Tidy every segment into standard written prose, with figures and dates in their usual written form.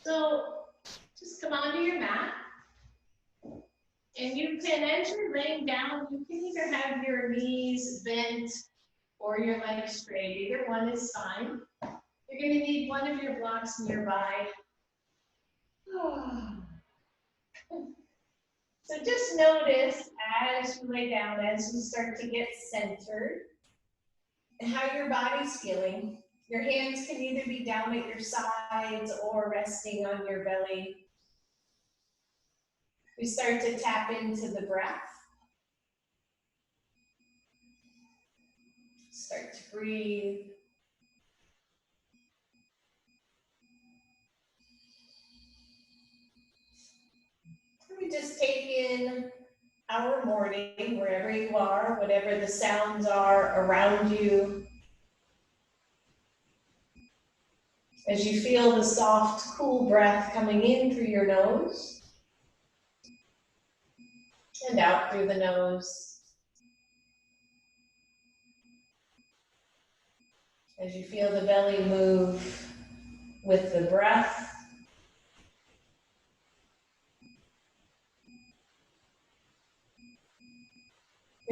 So just come onto your mat. And you can, as you're laying down, you can either have your knees bent or your legs straight. Either one is fine. You're going to need one of your blocks nearby. So just notice as you lay down, as you start to get centered, and how your body's feeling. Your hands can either be down at your sides or resting on your belly. We start to tap into the breath. Start to breathe. We just take in our morning, wherever you are, whatever the sounds are around you. As you feel the soft, cool breath coming in through your nose and out through the nose. As you feel the belly move with the breath.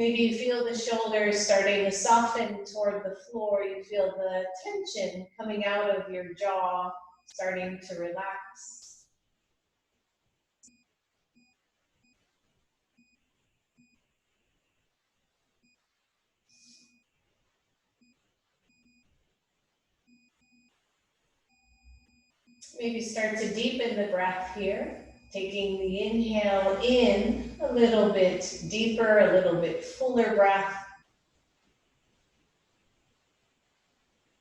Maybe you feel the shoulders starting to soften toward the floor. You feel the tension coming out of your jaw starting to relax. Maybe start to deepen the breath here. Taking the inhale in a little bit deeper, a little bit fuller breath.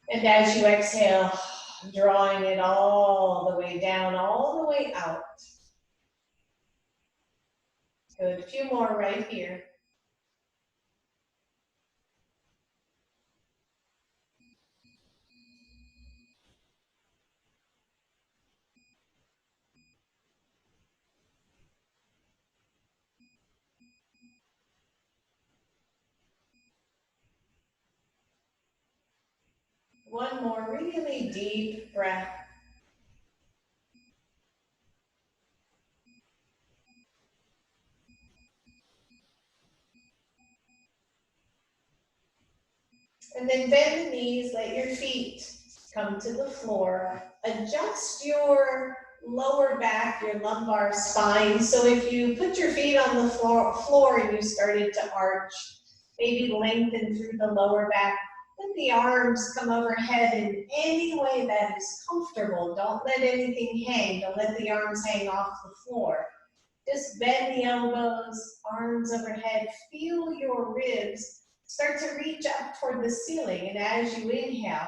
And as you exhale, drawing it all the way down, all the way out. Good, a few more right here. One more really deep breath. And then bend the knees, let your feet come to the floor. Adjust your lower back, your lumbar spine. So if you put your feet on the floor and you started to arch, maybe lengthen through the lower back. Let the arms come overhead in any way that is comfortable. Don't let anything hang. Don't let the arms hang off the floor. Just bend the elbows, arms overhead. Feel your ribs start to reach up toward the ceiling. And as you inhale,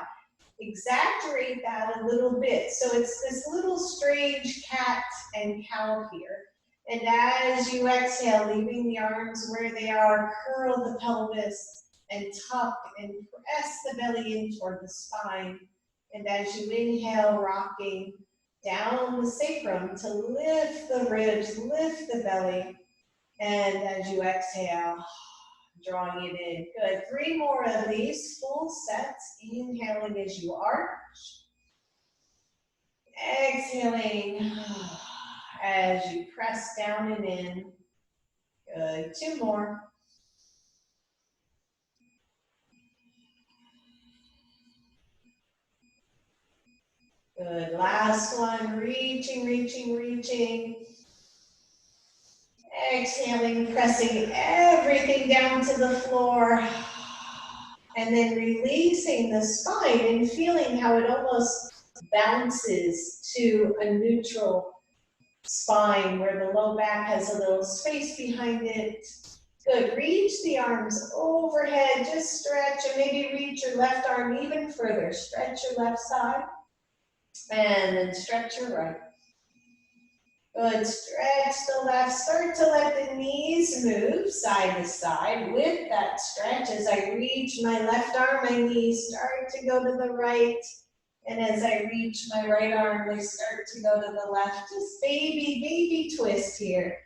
exaggerate that a little bit. So it's this little strange cat and cow here. And as you exhale, leaving the arms where they are, curl the pelvis and tuck and press the belly in toward the spine. And as you inhale, rocking down the sacrum to lift the ribs, lift the belly. And as you exhale, drawing it in. Good. 3 more of these full sets. Inhaling as you arch. Exhaling as you press down and in. Good. 2 more. Good. Last one. Reaching, reaching, reaching. Exhaling, pressing everything down to the floor. And then releasing the spine and feeling how it almost bounces to a neutral spine where the low back has a little space behind it. Good. Reach the arms overhead. Just stretch and maybe reach your left arm even further. Stretch your left side and then stretch your right. Good. Stretch the left. Start to let the knees move side to side with that stretch. As I reach my left arm, my knees start to go to the right. And as I reach my right arm, they start to go to the left. Just baby twist here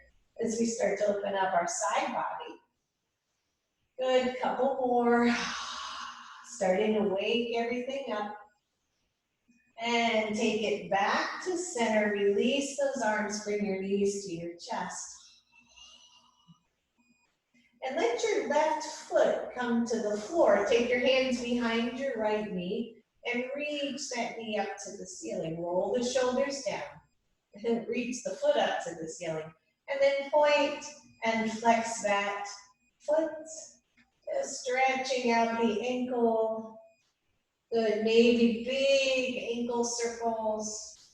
as we start to open up our side body. Good. Couple more. Starting to wake everything up. And take it back to center. Release those arms, bring your knees to your chest. And let your left foot come to the floor. Take your hands behind your right knee and reach that knee up to the ceiling. Roll the shoulders down and reach the foot up to the ceiling. And then point and flex that foot. Just stretching out the ankle. Good, maybe big ankle circles.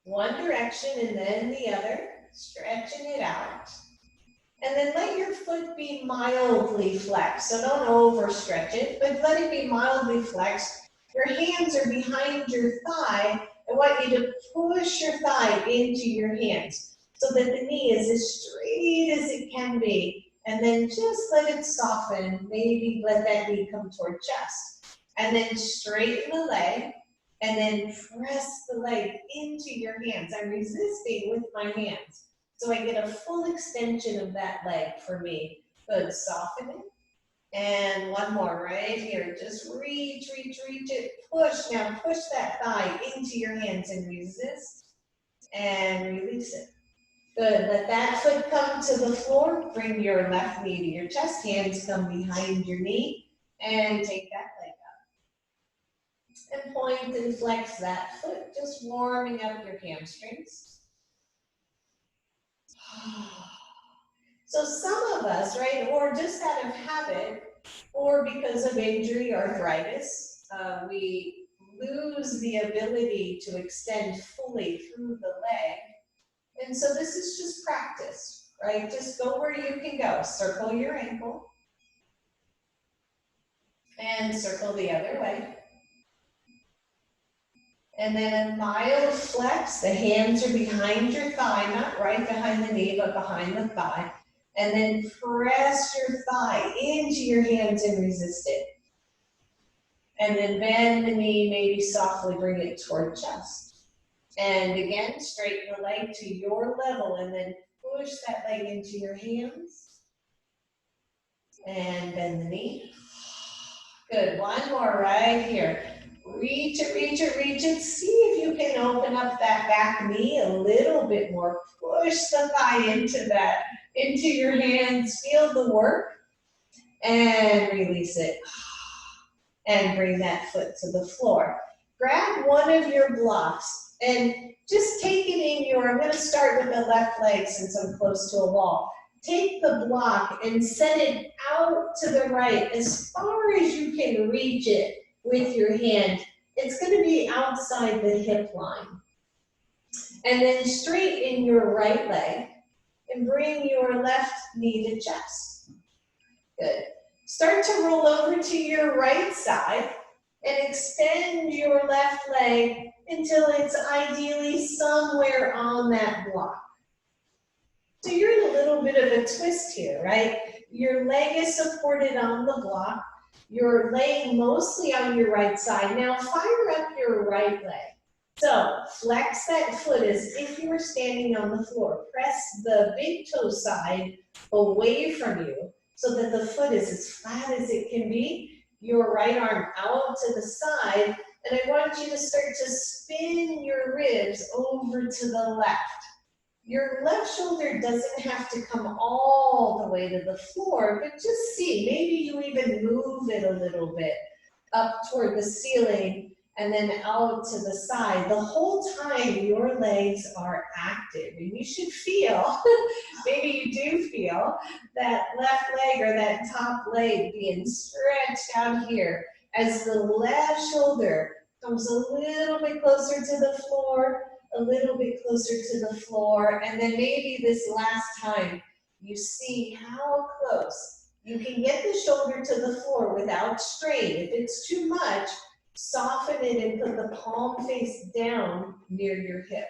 One direction and then the other, stretching it out. And then let your foot be mildly flexed. So don't overstretch it, but let it be mildly flexed. Your hands are behind your thigh. I want you to push your thigh into your hands so that the knee is as straight as it can be. And then just let it soften. Maybe let that knee come toward chest. And then straighten the leg. And then press the leg into your hands. I'm resisting with my hands. So I get a full extension of that leg for me. Good, soften it. And one more right here. Just reach, reach, reach it. Push, now push that thigh into your hands and resist. And release it. Good, let that foot come to the floor. Bring your left knee to your chest. Hands come behind your knee. And take that leg up. And point and flex that foot. Just warming up your hamstrings. So some of us, right, or just out of habit, or because of injury, arthritis, we lose the ability to extend fully through the leg. And so this is just practice, right? Just go where you can go. Circle your ankle. And circle the other way. And then a mild flex. The hands are behind your thigh, not right behind the knee, but behind the thigh. And then press your thigh into your hands and resist it. And then bend the knee, maybe softly bring it toward chest. And again, straighten the leg to your level and then push that leg into your hands. And bend the knee. Good, one more right here. Reach it, reach it, reach it. See if you can open up that back knee a little bit more. Push the thigh into your hands. Feel the work. And release it. And bring that foot to the floor. Grab one of your blocks and just take it in your, I'm going to start with the left leg since I'm close to a wall. Take the block and set it out to the right as far as you can reach it with your hand. It's going to be outside the hip line. And then straighten your right leg and bring your left knee to chest. Good. Start to roll over to your right side and extend your left leg until it's ideally somewhere on that block. So you're in a little bit of a twist here, right? Your leg is supported on the block. You're laying mostly on your right side. Now fire up your right leg. So flex that foot as if you were standing on the floor. Press the big toe side away from you so that the foot is as flat as it can be. Your right arm out to the side. And I want you to start to spin your ribs over to the left. Your left shoulder doesn't have to come all the way to the floor, but just see, maybe you even move it a little bit up toward the ceiling and then out to the side. The whole time your legs are active, and you should feel, maybe you do feel, that left leg or that top leg being stretched out here as the left shoulder comes a little bit closer to the floor, a little bit closer to the floor, and then maybe this last time you see how close you can get the shoulder to the floor without strain. If it's too much, soften it and put the palm face down near your hip,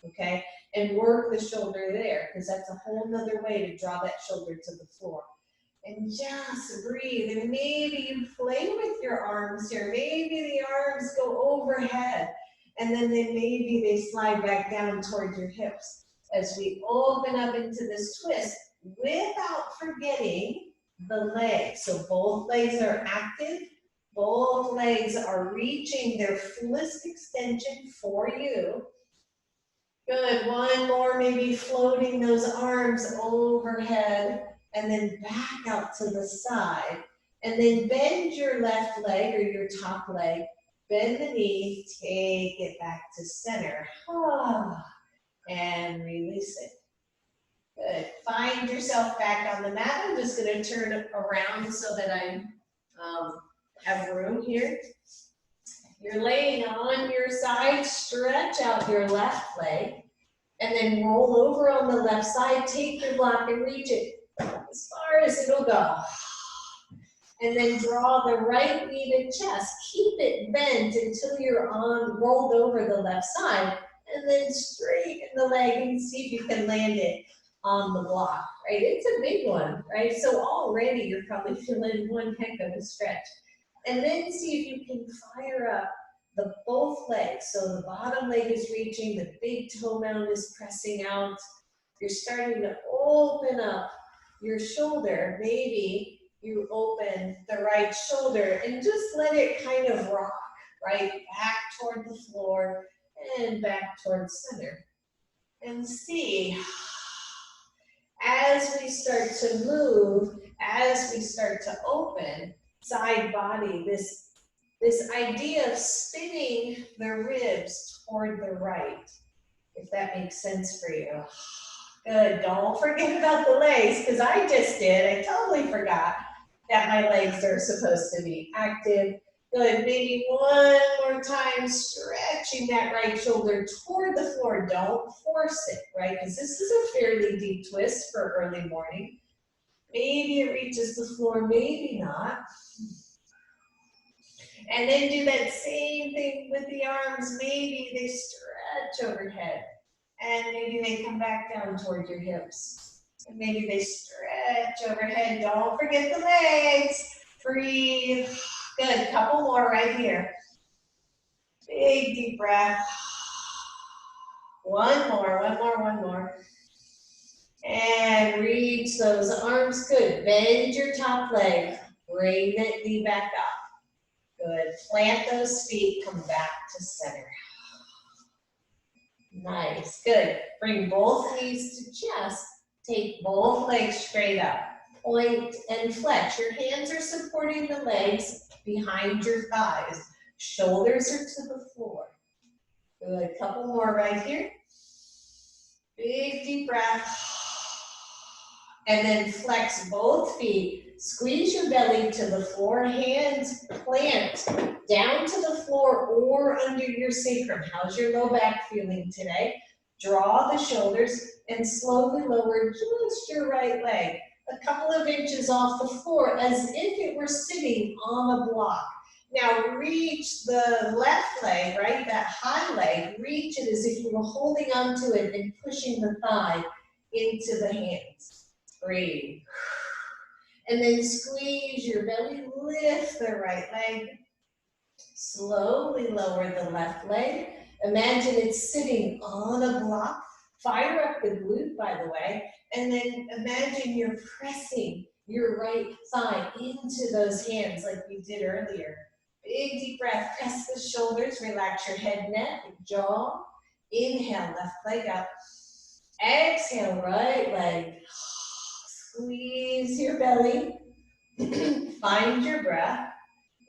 okay? And work the shoulder there, because that's a whole nother way to draw that shoulder to the floor. And just breathe, and maybe you play with your arms here. Maybe the arms go overhead, and then maybe they slide back down toward your hips as we open up into this twist without forgetting the legs. So both legs are active, Both legs are reaching their fullest extension for you. Good, one more, maybe floating those arms overhead and then back out to the side. And then bend your left leg or your top leg, bend the knee, take it back to center. And release it. Good, find yourself back on the mat. I'm just gonna turn it around so that I have room here. You're laying on your side, stretch out your left leg. And then roll over on the left side, take your block and reach it as far as it'll go. And then draw the right knee to chest. Keep it bent until you're rolled over the left side. And then straighten the leg and see if you can land it on the block, right? It's a big one, right? So already you're probably feeling one heck of a stretch. And then see if you can fire up both legs. So the bottom leg is reaching, the big toe mound is pressing out. You're starting to open up your shoulder. Maybe you open the right shoulder and just let it kind of rock, right? Back toward the floor and back toward center. And see, as we start to move, as we start to open, side body, this idea of spinning the ribs toward the right, if that makes sense for you. Good, don't forget about the legs, because I just did. I totally forgot that my legs are supposed to be active. Good, maybe one more time, stretching that right shoulder toward the floor. Don't force it, right? Because this is a fairly deep twist for early morning. Maybe it reaches the floor, maybe not. And then do that same thing with the arms. Maybe they stretch overhead. And maybe they come back down toward your hips. And maybe they stretch overhead. Don't forget the legs. Breathe. Good, couple more right here. Big deep breath. One more. And reach those arms. Good, bend your top leg. Bring that knee back up. Good, plant those feet, come back to center. Nice, good. Bring both knees to chest, take both legs straight up. Point and flex. Your hands are supporting the legs behind your thighs. Shoulders are to the floor. Good, couple more right here. Big deep breath. And then flex both feet. Squeeze your belly to the floor, hands plant down to the floor or under your sacrum. How's your low back feeling today? Draw the shoulders and slowly lower just your right leg a couple of inches off the floor as if it were sitting on a block. Now reach the left leg, right, that high leg, reach it as if you were holding onto it and pushing the thigh into the hands. Breathe. And then squeeze your belly, lift the right leg. Slowly lower the left leg. Imagine it's sitting on a block. Fire up the glute, by the way. And then imagine you're pressing your right thigh into those hands like we did earlier. Big deep breath, press the shoulders, relax your head, neck, jaw. Inhale, left leg up. Exhale, right leg. Squeeze your belly. Find your breath.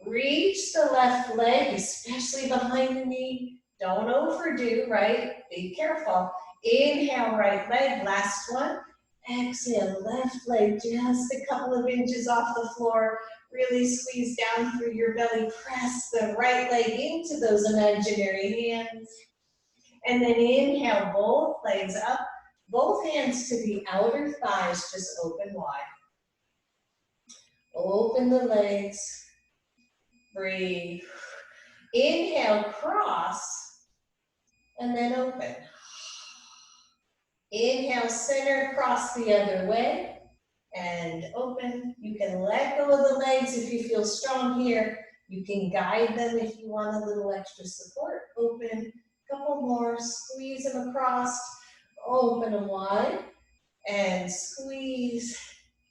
Reach the left leg, especially behind the knee. Don't overdo, right? Be careful. Inhale, right leg, last one. Exhale, left leg, just a couple of inches off the floor. Really squeeze down through your belly. Press the right leg into those imaginary hands. And then inhale, both legs up. Both hands to the outer thighs, just open wide. Open the legs. Breathe. Inhale, cross, and then open. Inhale, center, cross the other way, and open. You can let go of the legs if you feel strong here. You can guide them if you want a little extra support. Open. Couple more. Squeeze them across. Open them wide. And squeeze.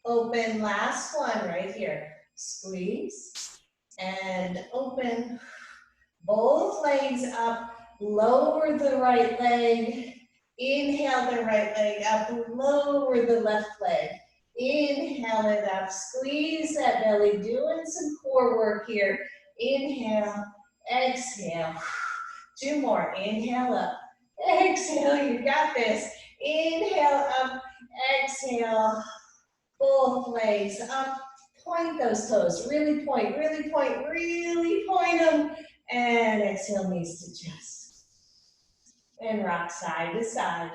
Open. Last one right here. Squeeze. and open. Both legs up, lower the right leg. Inhale the right leg up, lower the left leg. Inhale it up, squeeze that belly, doing some core work here. Inhale, exhale. Two more, inhale up, exhale, you got this. Inhale up, exhale, both legs up. Point those toes, really point, really point, really point them. And exhale, knees to chest. And rock side to side.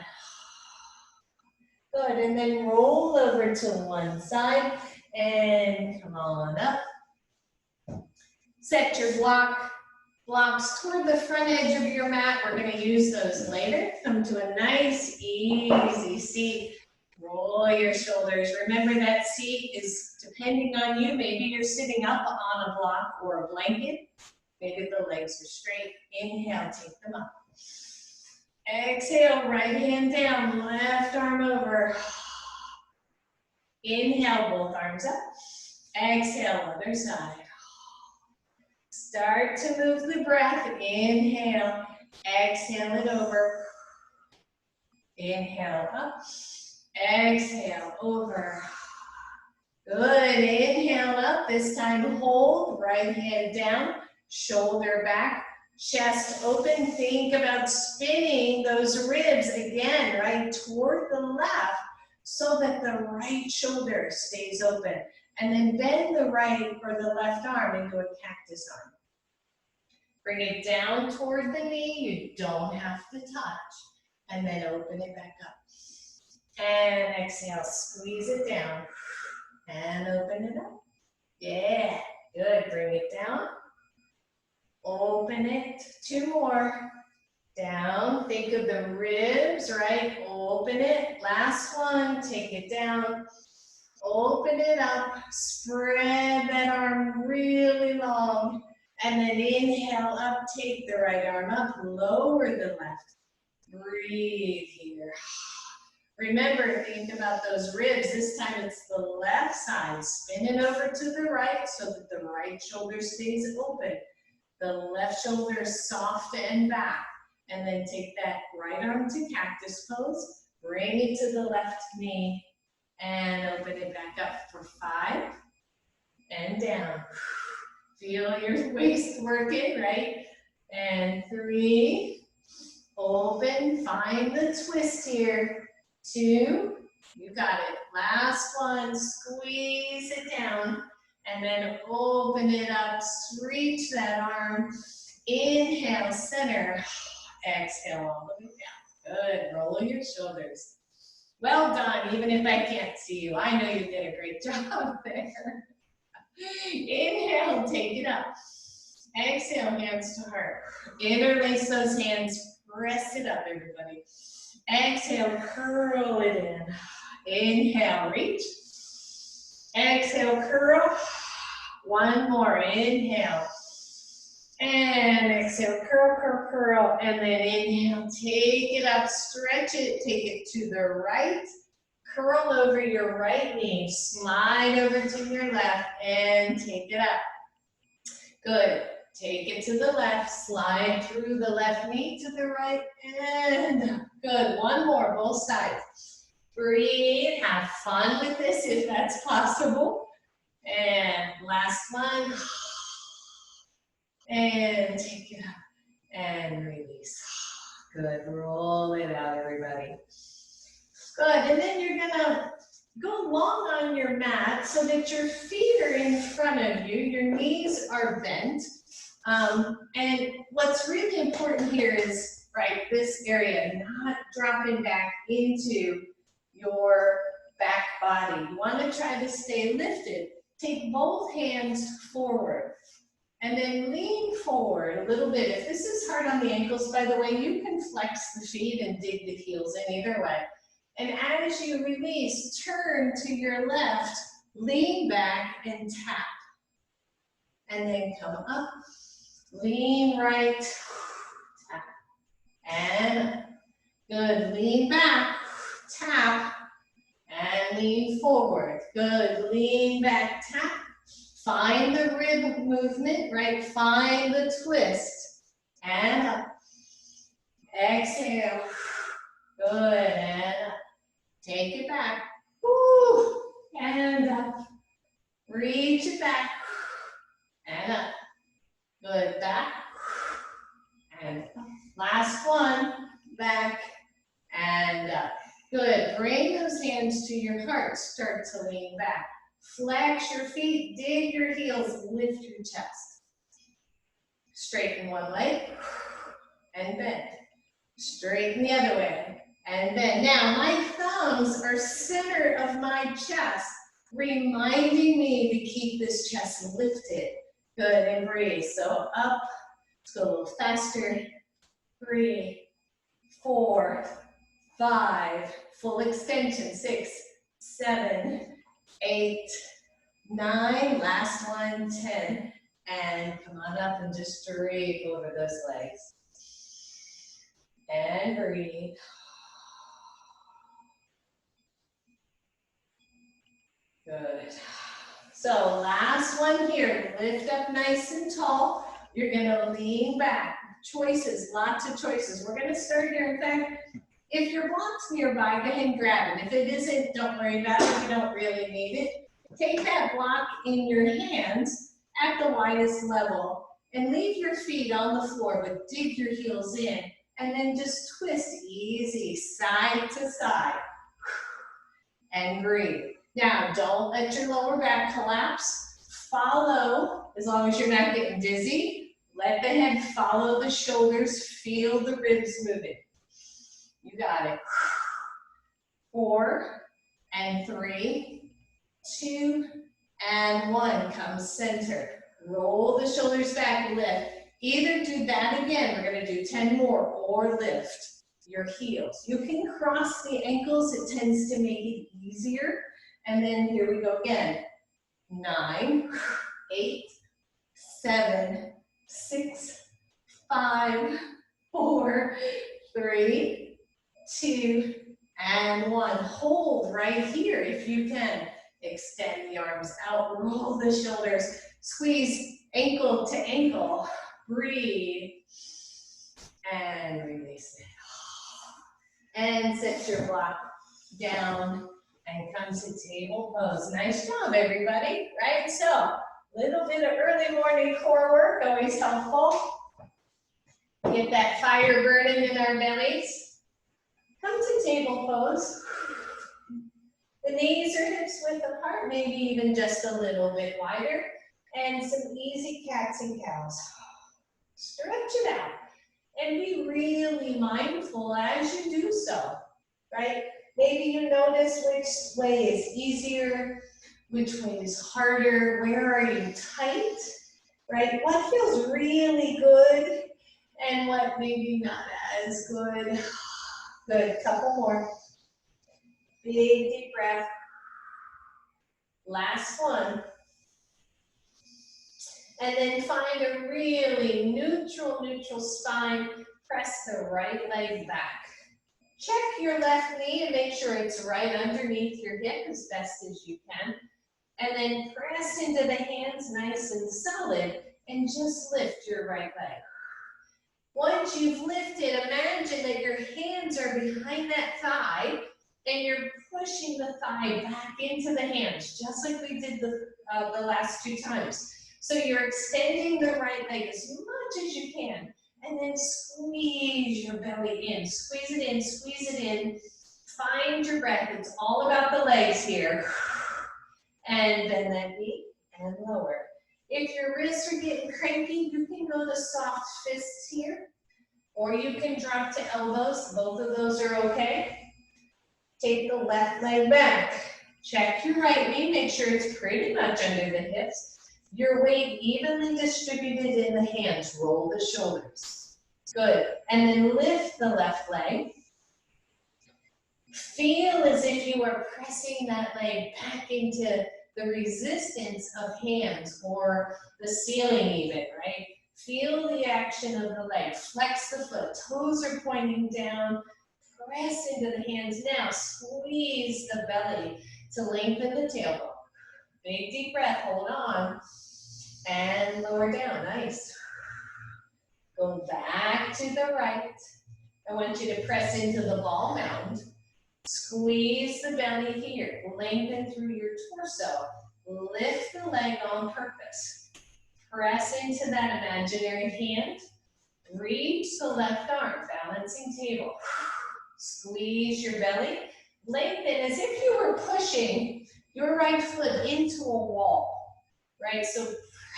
Good, and then roll over to one side and come on up. Set your blocks toward the front edge of your mat. We're going to use those later. Come to a nice, easy seat. Roll your shoulders. Remember that seat is depending on you. Maybe you're sitting up on a block or a blanket. Maybe the legs are straight. Inhale, take them up. Exhale, right hand down, left arm over. Inhale, both arms up. Exhale, other side. Start to move the breath. Inhale, exhale it over. Inhale up. Exhale over. Good. Inhale up. This time hold. Right hand down. Shoulder back. Chest open. Think about spinning those ribs again, right toward the left so that the right shoulder stays open. And then bend the right or the left arm into a cactus arm. Bring it down toward the knee. You don't have to touch. And then open it back up. And exhale, squeeze it down. And open it up. Yeah, good. Bring it down. Open it. Two more. Down. Think of the ribs, right? Open it. Last one. Take it down. Open it up. Spread that arm really long. And then inhale up. Take the right arm up. Lower the left. Breathe here. Remember, think about those ribs. This time it's the left side. Spin it over to the right so that the right shoulder stays open. The left shoulder is soft and back. And then take that right arm to cactus pose. Bring it to the left knee. And open it back up for 5. And down. Feel your waist working, right? And 3. Open. Find the twist here. 2, you got it. Last one, squeeze it down, and then open it up, reach that arm. Inhale, center. Exhale all the way down. Good, roll your shoulders. Well done, even if I can't see you. I know you did a great job there. Inhale, take it up. Exhale, hands to heart. Interlace those hands, press it up, everybody. Exhale, curl it in. Inhale, reach. Exhale, curl. One more, inhale. And exhale, curl, curl, curl. And then inhale, take it up, stretch it, take it to the right. Curl over your right knee, slide over to your left, and take it up. Good. Take it to the left, slide through the left knee to the right, and good. One more, both sides. Breathe, have fun with this if that's possible. And last one. And take it up and release. Good, roll it out, everybody. Good, and then you're gonna go long on your mat so that your feet are in front of you, your knees are bent. And what's really important here is, right, this area, not dropping back into your back body. You want to try to stay lifted. Take both hands forward and then lean forward a little bit. If this is hard on the ankles, by the way, you can flex the feet and dig the heels in either way. And as you release, turn to your left, lean back and tap. And then come up. Lean right, tap, and good, lean back, tap, and lean forward. Good, lean back, tap, Find the rib movement, right? Find the twist. And up. Exhale. Good. And up. Take it back. Woo. And up. Reach it back. And up. Good. Back. And up. Last one. Back. And up. Good. Bring those hands to your heart. Start to lean back. Flex your feet, dig your heels, lift your chest. Straighten one leg and bend. Straighten the other way and bend. Now my thumbs are center of my chest, reminding me to keep this chest lifted. Good, and breathe. So up, let's go a little faster. 3, 4, 5, full extension. 6, 7, 8, 9, last one, 10. And come on up and just drape over those legs. And breathe. Good. So last one here, lift up nice and tall. You're gonna lean back. Choices, lots of choices. We're gonna start here. In fact, if your block's nearby, go ahead and grab it. If it isn't, don't worry about it. You don't really need it. Take that block in your hands at the widest level and leave your feet on the floor, but dig your heels in and then just twist easy, side to side. And breathe. Now, don't let your lower back collapse. Follow, as long as you're not getting dizzy, let the head follow the shoulders, feel the ribs moving. You got it. 4 and 3, 2 and 1. Come center. Roll the shoulders back, lift. Either do that again, we're going to do 10 more, or lift your heels. You can cross the ankles, it tends to make it easier. And then here we go again. 9, 8, 7, 6, 5, 4, 3, 2, and 1. Hold right here if you can. Extend the arms out, roll the shoulders, squeeze ankle to ankle. Breathe and release it. And set your block down and come to table pose. Nice job, everybody, right? So, a little bit of early morning core work, always helpful. Get that fire burning in our bellies. Come to table pose. The knees or hips width apart, maybe even just a little bit wider. And some easy cats and cows. Stretch it out. And be really mindful as you do so, right? Maybe you notice which way is easier, which way is harder, where are you tight, right? What feels really good and what maybe not as good. Good, couple more. Big deep breath. Last one. And then find a really neutral spine. Press the right leg back. Check your left knee and make sure it's right underneath your hip as best as you can. And then press into the hands nice and solid and just lift your right leg. Once you've lifted, imagine that your hands are behind that thigh and you're pushing the thigh back into the hands, just like we did the last 2 times. So you're extending the right leg as much as you can, and then squeeze your belly in. Squeeze it in, squeeze it in. Find your breath. It's all about the legs here. And bend that knee and lower. If your wrists are getting cranky, you can go to soft fists here, or you can drop to elbows. Both of those are okay. Take the left leg back. Check your right knee. Make sure it's pretty much under the hips. Your weight evenly distributed in the hands. Roll the shoulders. Good. And then lift the left leg. Feel as if you are pressing that leg back into the resistance of hands or the ceiling even, right? Feel the action of the leg. Flex the foot. Toes are pointing down. Press into the hands now. Squeeze the belly to lengthen the tailbone. Big deep breath, hold on. And lower down, nice. Go back to the right. I want you to press into the ball mound. Squeeze the belly here. Lengthen through your torso. Lift the leg on purpose. Press into that imaginary hand. Reach the left arm, balancing table. Squeeze your belly. Lengthen as if you were pushing your right foot into a wall, right? So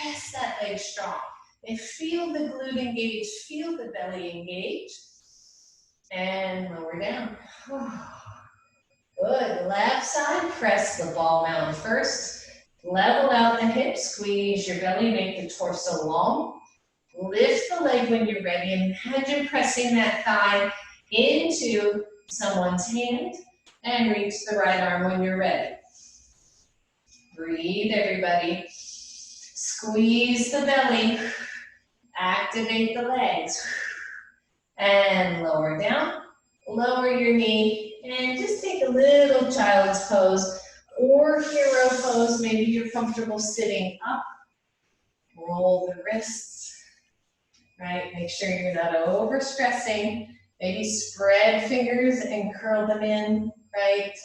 press that leg strong. And feel the glute engage, feel the belly engage. And lower down. Good, left side, press the ball mound first. Level out the hips, squeeze your belly, make the torso long. Lift the leg when you're ready. Imagine pressing that thigh into someone's hand and reach the right arm when you're ready. Breathe, everybody. Squeeze the belly. Activate the legs. And lower down. Lower your knee and just take a little child's pose or hero pose. Maybe you're comfortable sitting up. Roll the wrists, right? Make sure you're not overstressing. Maybe spread fingers and curl them in, right?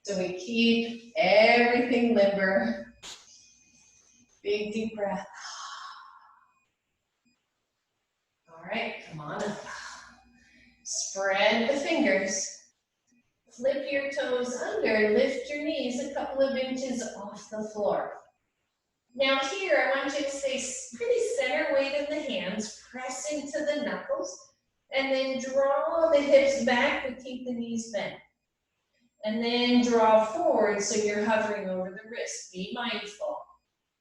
So we keep everything limber. Big deep breath. All right, come on up. Spread the fingers. Flip your toes under, lift your knees a couple of inches off the floor. Now here, I want you to stay pretty center weight in the hands, press into the knuckles, and then draw the hips back, but keep the knees bent. And then draw forward so you're hovering over the wrist. Be mindful.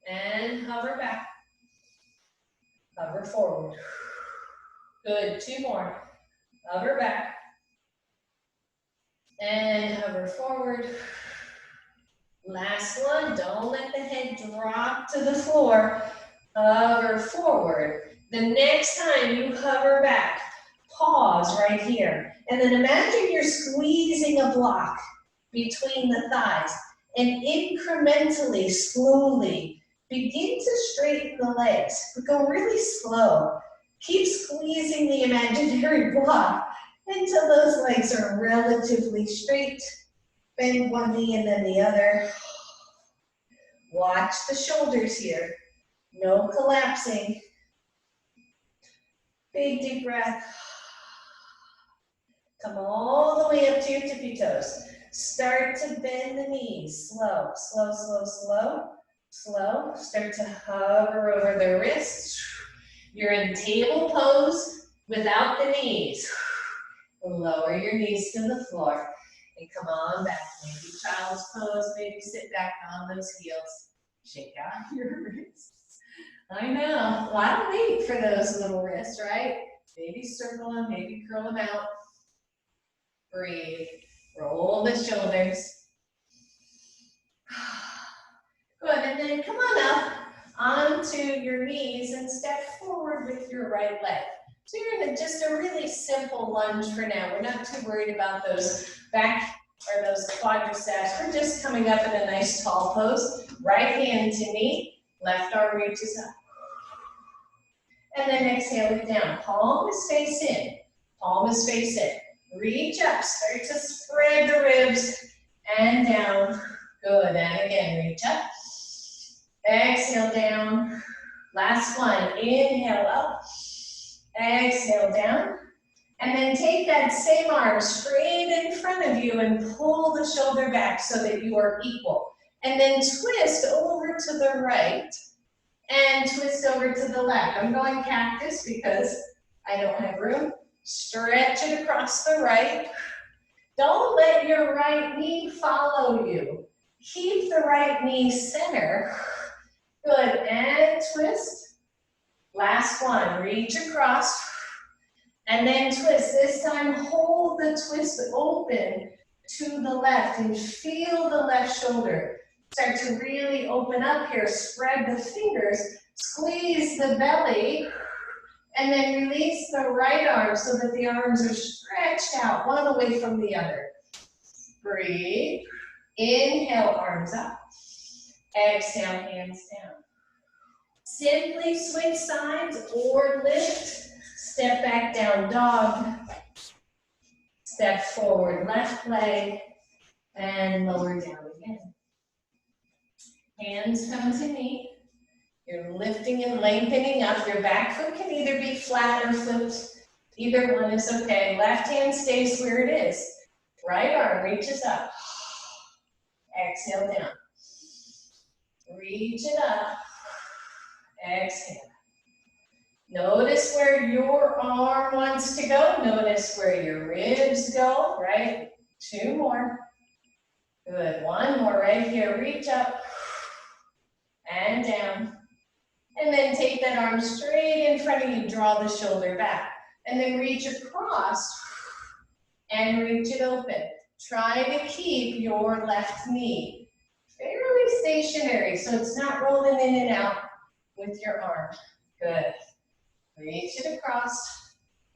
And hover back. Hover forward. Good, 2 more. Hover back. And hover forward. Last one, don't let the head drop to the floor. Hover forward. The next time you hover back, pause right here. And then imagine you're squeezing a block between the thighs. And incrementally, slowly, begin to straighten the legs, but go really slow. Keep squeezing the imaginary block until those legs are relatively straight. Bend one knee and then the other. Watch the shoulders here. No collapsing. Big deep breath. Come all the way up to your tippy toes. Start to bend the knees. Slow, slow, slow, slow, slow. Start to hover over the wrists. You're in table pose without the knees. Lower your knees to the floor. And come on back, maybe child's pose, maybe sit back on those heels. Shake out your wrists. I know, a lot of weight for those little wrists, right? Maybe circle them, maybe curl them out. Breathe, roll the shoulders. Good, and then come on up onto your knees and step forward with your right leg. So you're in just a really simple lunge for now. We're not too worried about those back or those quadriceps. We're just coming up in a nice tall pose. Right hand to knee, left arm reaches up. And then exhale it down. Palm is face in, palm is face in. Reach up, start to spread the ribs and down. Good, and again, reach up. Exhale down. Last one, inhale up. Exhale down. And then take that same arm straight in front of you and pull the shoulder back so that you are equal. And then twist over to the right and twist over to the left. I'm going cactus because I don't have room. Stretch it across the right. Don't let your right knee follow you. Keep the right knee center. Good, and twist. Last one, reach across. And then twist. This time, hold the twist open to the left and feel the left shoulder. Start to really open up here. Spread the fingers. Squeeze the belly. And then release the right arm so that the arms are stretched out, one away from the other. Breathe. Inhale, arms up. Exhale, hands down. Simply switch sides or lift. Step back down, dog. Step forward, left leg, and lower down again. Hands come to knee. You're lifting and lengthening up. Your back foot can either be flat or flipped. Either one is okay. Left hand stays where it is. Right arm reaches up. Exhale down. Reach it up. Exhale. Notice where your arm wants to go. Notice where your ribs go, right? 2 more. Good, 1 more right here. Reach up and down. And then take that arm straight in front of you. Draw the shoulder back. And then reach across and reach it open. Try to keep your left knee fairly stationary so it's not rolling in and out with your arm. Good. Reach it across.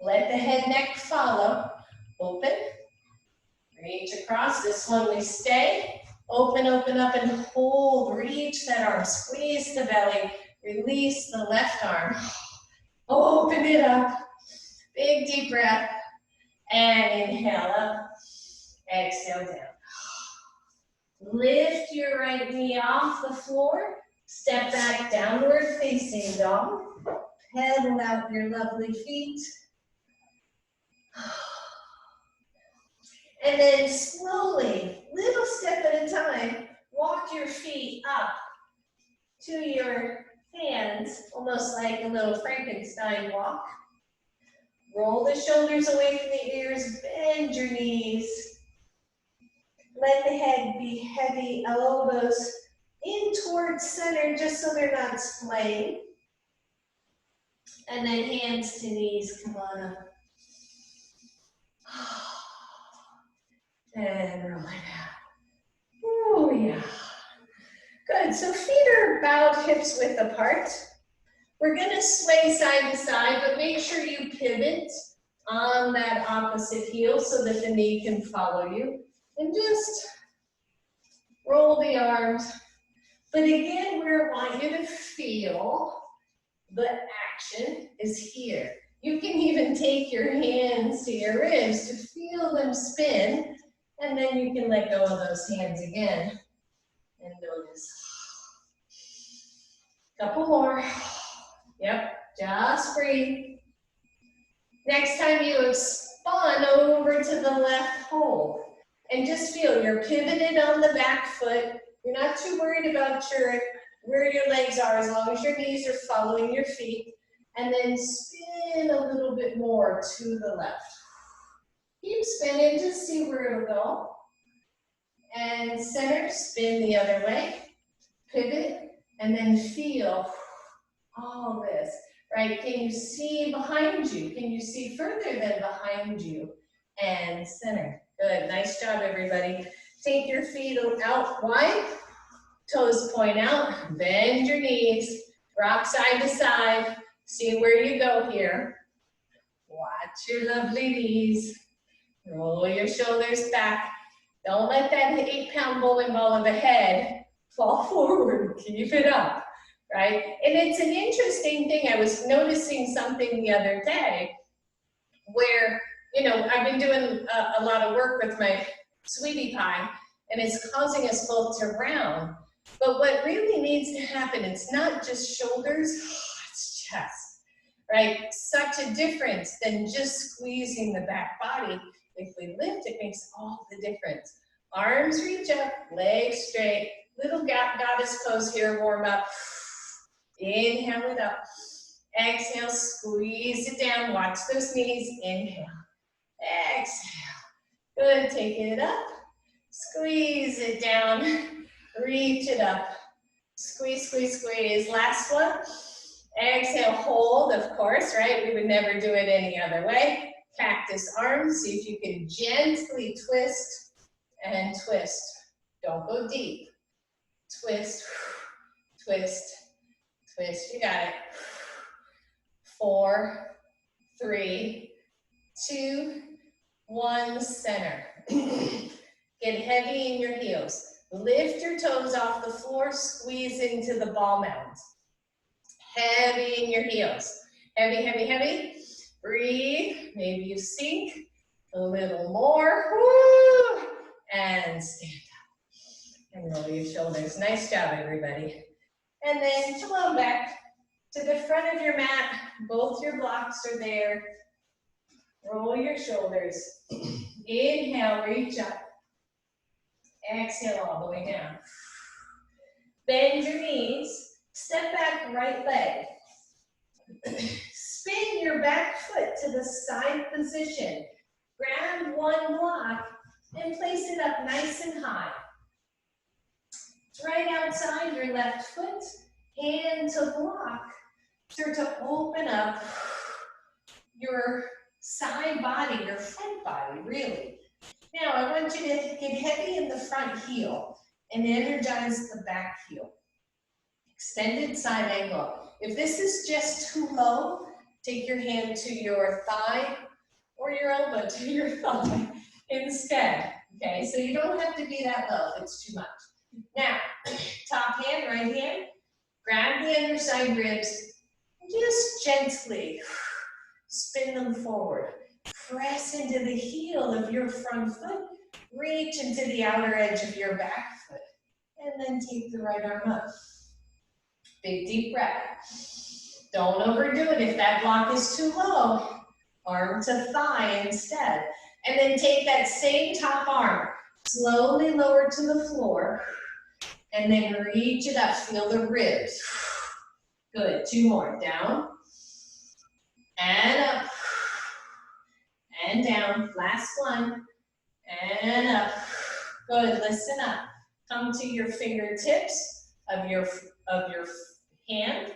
Let the head neck follow. Open. Reach across. This one we stay. Open, open up and hold. Reach that arm. Squeeze the belly. Release the left arm. Open it up. Big deep breath. And inhale up. Exhale down. Lift your right knee off the floor. Step back, downward facing dog. Pedal out your lovely feet. And then slowly, little step at a time, walk your feet up to your hands, almost like a little Frankenstein walk. Roll the shoulders away from the ears, bend your knees. Let the head be heavy, elbows in towards center just so they're not splaying. And then hands to knees, come on up. And roll it out. Oh yeah. Good, so feet are bowed, hips width apart. We're gonna sway side to side, but make sure you pivot on that opposite heel so that the knee can follow you. And just roll the arms. But again, where I want you to feel the action is here. You can even take your hands to your ribs to feel them spin, and then you can let go of those hands again. And notice. Couple more. Yep, just breathe. Next time you have spun over to the left hold. And just feel you're pivoted on the back foot. You're not too worried about where your legs are as long as your knees are following your feet. And then spin a little bit more to the left. Keep spinning, just see where it'll go. And center, spin the other way. Pivot, and then feel all this, right? Can you see behind you? Can you see further than behind you? And center. Good, nice job, everybody. Take your feet out wide, toes point out, bend your knees, rock side to side, see where you go here. Watch your lovely knees, roll your shoulders back. Don't let that 8-pound bowling ball of a head fall forward, keep it up, right? And it's an interesting thing, I was noticing something the other day where, you know, I've been doing a lot of work with my sweetie pie, and it's causing us both to round. But what really needs to happen, it's not just shoulders, it's chest, right? Such a difference than just squeezing the back body. If we lift, it makes all the difference. Arms reach up, legs straight, little goddess pose here, warm up. Inhale it up. Exhale, squeeze it down, watch those knees, inhale. Exhale. Good, take it up. Squeeze it down. Reach it up. Squeeze, squeeze, squeeze. Last one. Exhale, hold, of course, right? We would never do it any other way. Cactus arms. See if you can gently twist and twist. Don't go deep. Twist, twist, twist. You got it. 4, 3, 2, 1, center. Get heavy in your heels. Lift your toes off the floor, squeeze into the ball mound. Heavy in your heels. Heavy, heavy, heavy. Breathe. Maybe you sink a little more. Woo! And stand up. And roll your shoulders. Nice job, everybody. And then come on back to the front of your mat. Both your blocks are there. Roll your shoulders. Inhale, reach up. Exhale all the way down. Bend your knees. Step back, right leg. Spin your back foot to the side position. Grab one block and place it up nice and high. It's right outside your left foot. Hand to block. Start to open up your side body, your front body, really. Now, I want you to get heavy in the front heel and energize the back heel. Extended side angle. If this is just too low, take your hand to your thigh or your elbow to your thigh instead. Okay, so you don't have to be that low if it's too much. Now, top hand, right hand, grab the underside ribs, and just gently spin them forward. Press into the heel of your front foot, reach into the outer edge of your back foot, and then take the right arm up. Big deep breath. Don't overdo it if that block is too low. Arm to thigh instead. And then take that same top arm, slowly lower to the floor, and then reach it up. Feel the ribs. Good. Two more. Down. And up. And down. Last one. And up. Good. Listen up. Come to your fingertips of your hand.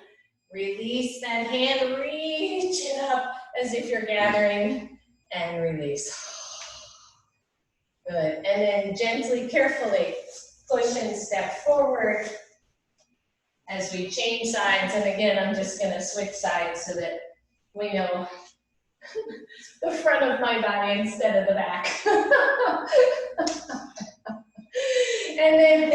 Release that hand. Reach it up as if you're gathering. And release. Good. And then gently, carefully push and step forward as we change sides. And again, I'm just going to switch sides so that we know the front of my body instead of the back. And then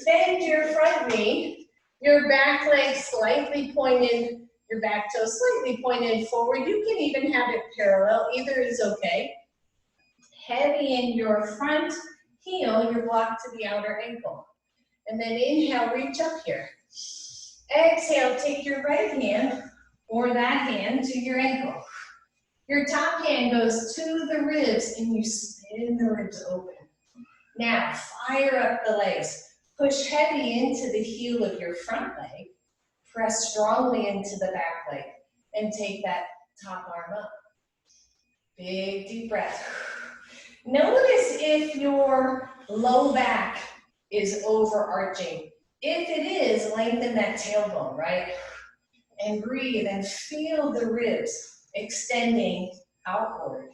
bend your front knee, your back leg slightly pointed, your back toe slightly pointed forward. You can even have it parallel, either is okay. Heavy in your front heel, your block to the outer ankle. And then inhale, reach up here. Exhale, take your right hand or that hand to your ankle. Your top hand goes to the ribs and you spin the ribs open. Now, fire up the legs. Push heavy into the heel of your front leg. Press strongly into the back leg and take that top arm up. Big deep breath. Notice if your low back is overarching. If it is, lengthen that tailbone, right? And breathe and feel the ribs extending outward.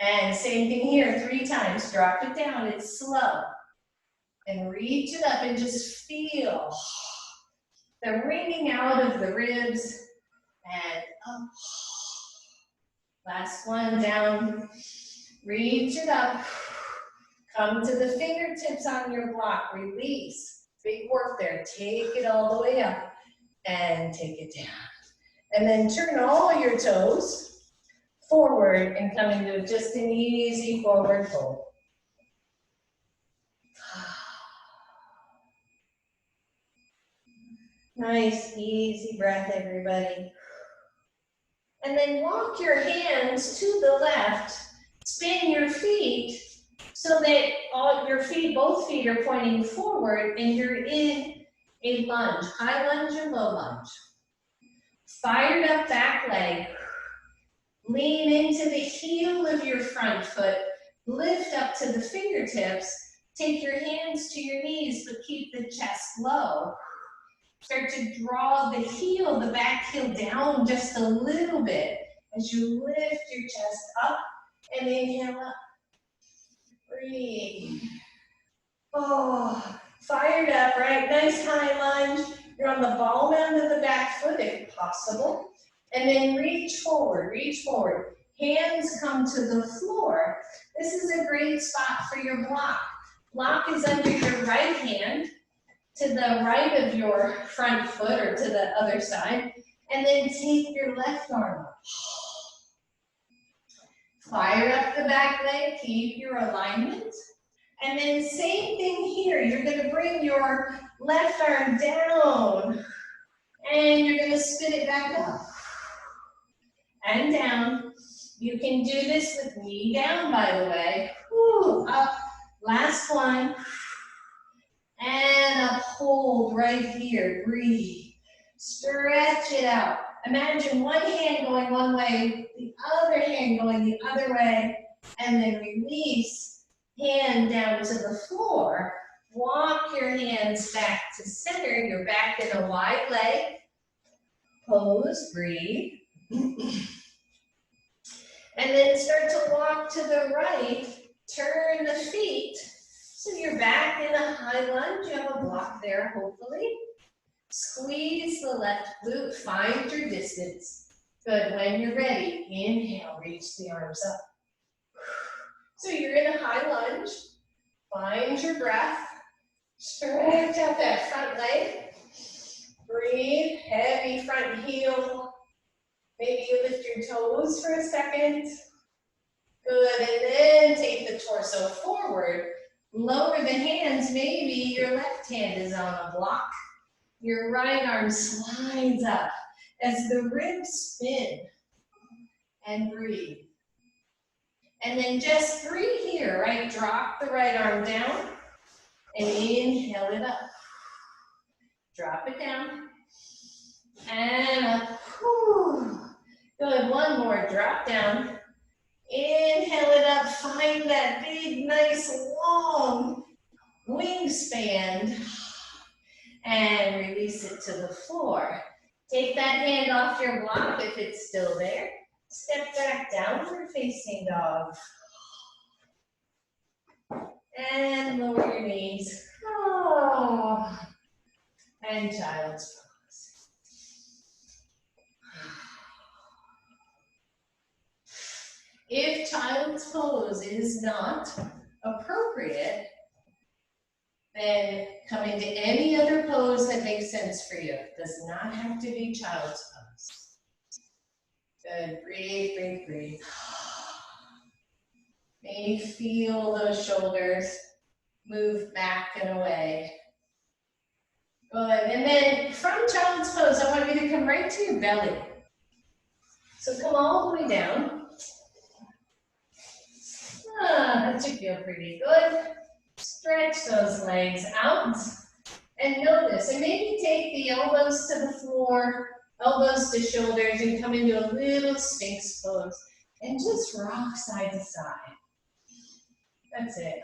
And same thing here, 3 times. Drop it down, it's slow. And reach it up and just feel the wringing out of the ribs and up. Last one, down. Reach it up. Come to the fingertips on your block. Release. Big work there. Take it all the way up and take it down. And then turn all your toes forward and come into just an easy forward fold. Nice, easy breath, everybody. And then walk your hands to the left. Spin your feet so that all your feet, both feet are pointing forward and you're in a lunge, high lunge or low lunge. Fired up back leg. Lean into the heel of your front foot. Lift up to the fingertips. Take your hands to your knees, but keep the chest low. Start to draw the heel, the back heel down just a little bit as you lift your chest up and inhale up. Breathe. Oh, fired up, right? Nice high lunge. You're on the ball mound of the back foot if possible. And then reach forward, reach forward. Hands come to the floor. This is a great spot for your block. Block is under your right hand to the right of your front foot or to the other side. And then take your left arm up. Fire up the back leg, keep your alignment. And then same thing here. You're gonna bring your left arm down and you're gonna spin it back up and down. You can do this with knee down, by the way. Woo, up, last one. And up, hold right here, breathe. Stretch it out. Imagine one hand going one way, the other hand going the other way, and then release, hand down to the floor. Walk your hands back to center. You're back in a wide leg. Pose, breathe. And then start to walk to the right. Turn the feet. So you're back in a high lunge. You have a block there, hopefully. Squeeze the left glute. Find your distance. Good. When you're ready, inhale, reach the arms up. So you're in a high lunge. Find your breath. Stretch out that front leg. Breathe. Heavy front heel. Maybe you lift your toes for a second. Good. And then take the torso forward. Lower the hands. Maybe your left hand is on a block. Your right arm slides up as the ribs spin. And breathe. And then just 3 here, right? Drop the right arm down and inhale it up. Drop it down and up. Whew. Good, one more, drop down. Inhale it up, find that big, nice, long wingspan and release it to the floor. Take that hand off your block if it's still there. Step back, downward facing dog. And lower your knees. Oh. And child's pose. If child's pose is not appropriate, then come into any other pose that makes sense for you. It does not have to be child's pose. Good, breathe, breathe, breathe. Maybe feel those shoulders move back and away. Good, and then from child's pose, I want you to come right to your belly. So come all the way down. That should feel pretty good. Stretch those legs out. And notice, and maybe take the elbows to the floor, elbows to shoulders, and come into a little Sphinx pose. And just rock side to side. That's it.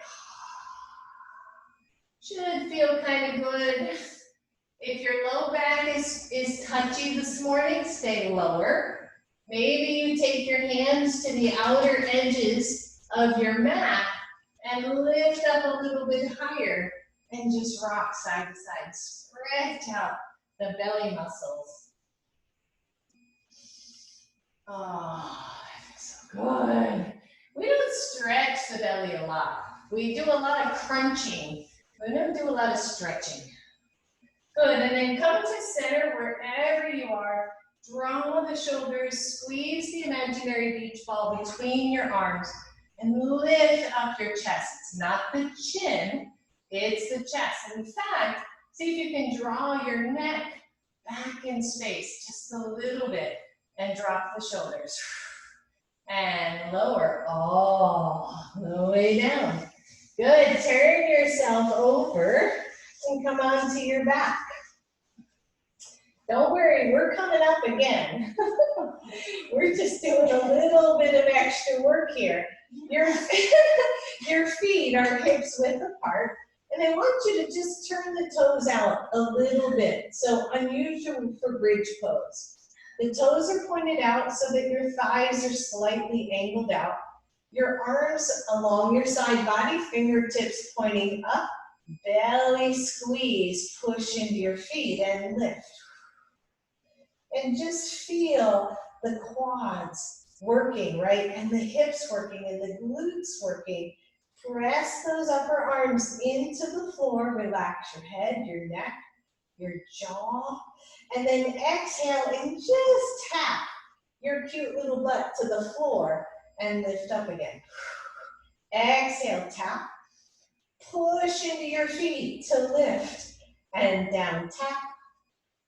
Should feel kind of good. If your low back is touchy this morning, stay lower. Maybe you take your hands to the outer edges of your mat and lift up a little bit higher and just rock side to side. Stretch out the belly muscles. Oh, that feels so good. We don't stretch the belly a lot. We do a lot of crunching. We don't do a lot of stretching. Good, and then come to center wherever you are. Draw the shoulders, squeeze the imaginary beach ball between your arms, and lift up your chest. It's not the chin, it's the chest. In fact, see if you can draw your neck back in space just a little bit and drop the shoulders. And lower all the way down. Good, turn yourself over and come onto your back. Don't worry, we're coming up again. We're just doing a little bit of extra work here. Your feet are hips width apart, and I want you to just turn the toes out a little bit. So unusual for bridge pose. The toes are pointed out so that your thighs are slightly angled out. Your arms along your side body, fingertips pointing up, belly squeeze, push into your feet and lift. And just feel the quads working, right? And the hips working and the glutes working. Press those upper arms into the floor. Relax your head, your neck, your jaw. And then exhale and just tap your cute little butt to the floor and lift up again. Exhale, tap. Push into your feet to lift and down, tap.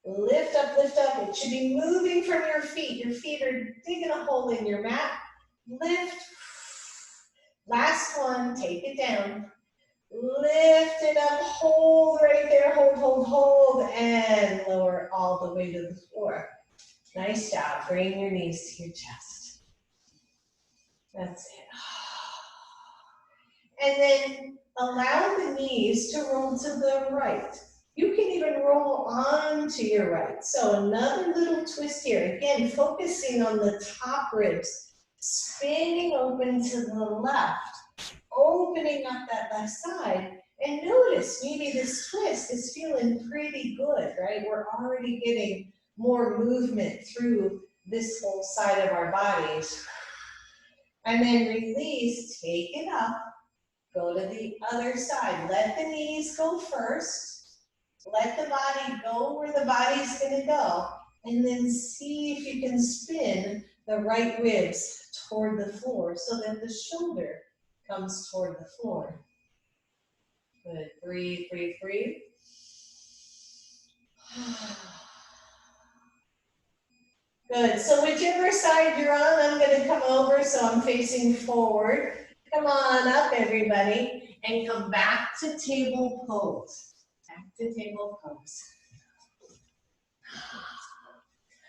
Lift up, lift up. It should be moving from your feet. Your feet are digging a hole in your mat. Lift. Last one, take it down. Lift it up, hold right there, hold, hold, hold, and lower all the way to the floor. Nice job. Bring your knees to your chest. That's it. And then allow the knees to roll to the right. You can even roll onto your right. So another little twist here. Again, focusing on the top ribs, spinning open to the left, opening up that left side. And notice maybe this twist is feeling pretty good, right? We're already getting more movement through this whole side of our bodies. And then release, take it up, go to the other side. Let the knees go first. Let the body go where the body's gonna go. And then see if you can spin the right ribs toward the floor so that the shoulder comes toward the floor. Good, breathe, breathe, breathe. Good, so whichever side you're on, I'm gonna come over so I'm facing forward. Come on up, everybody, and come back to table pose. Back to table pose.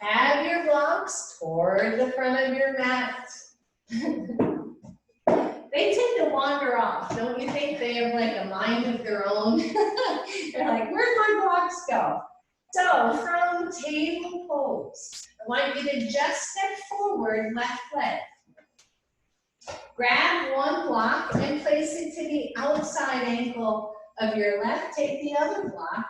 Have your blocks toward the front of your mat. They tend to wander off, don't you think? They have like a mind of their own. They're like, where'd my blocks go? So from table pose, I want you to just step forward, left leg. Grab one block and place it to the outside ankle of your left. Take the other block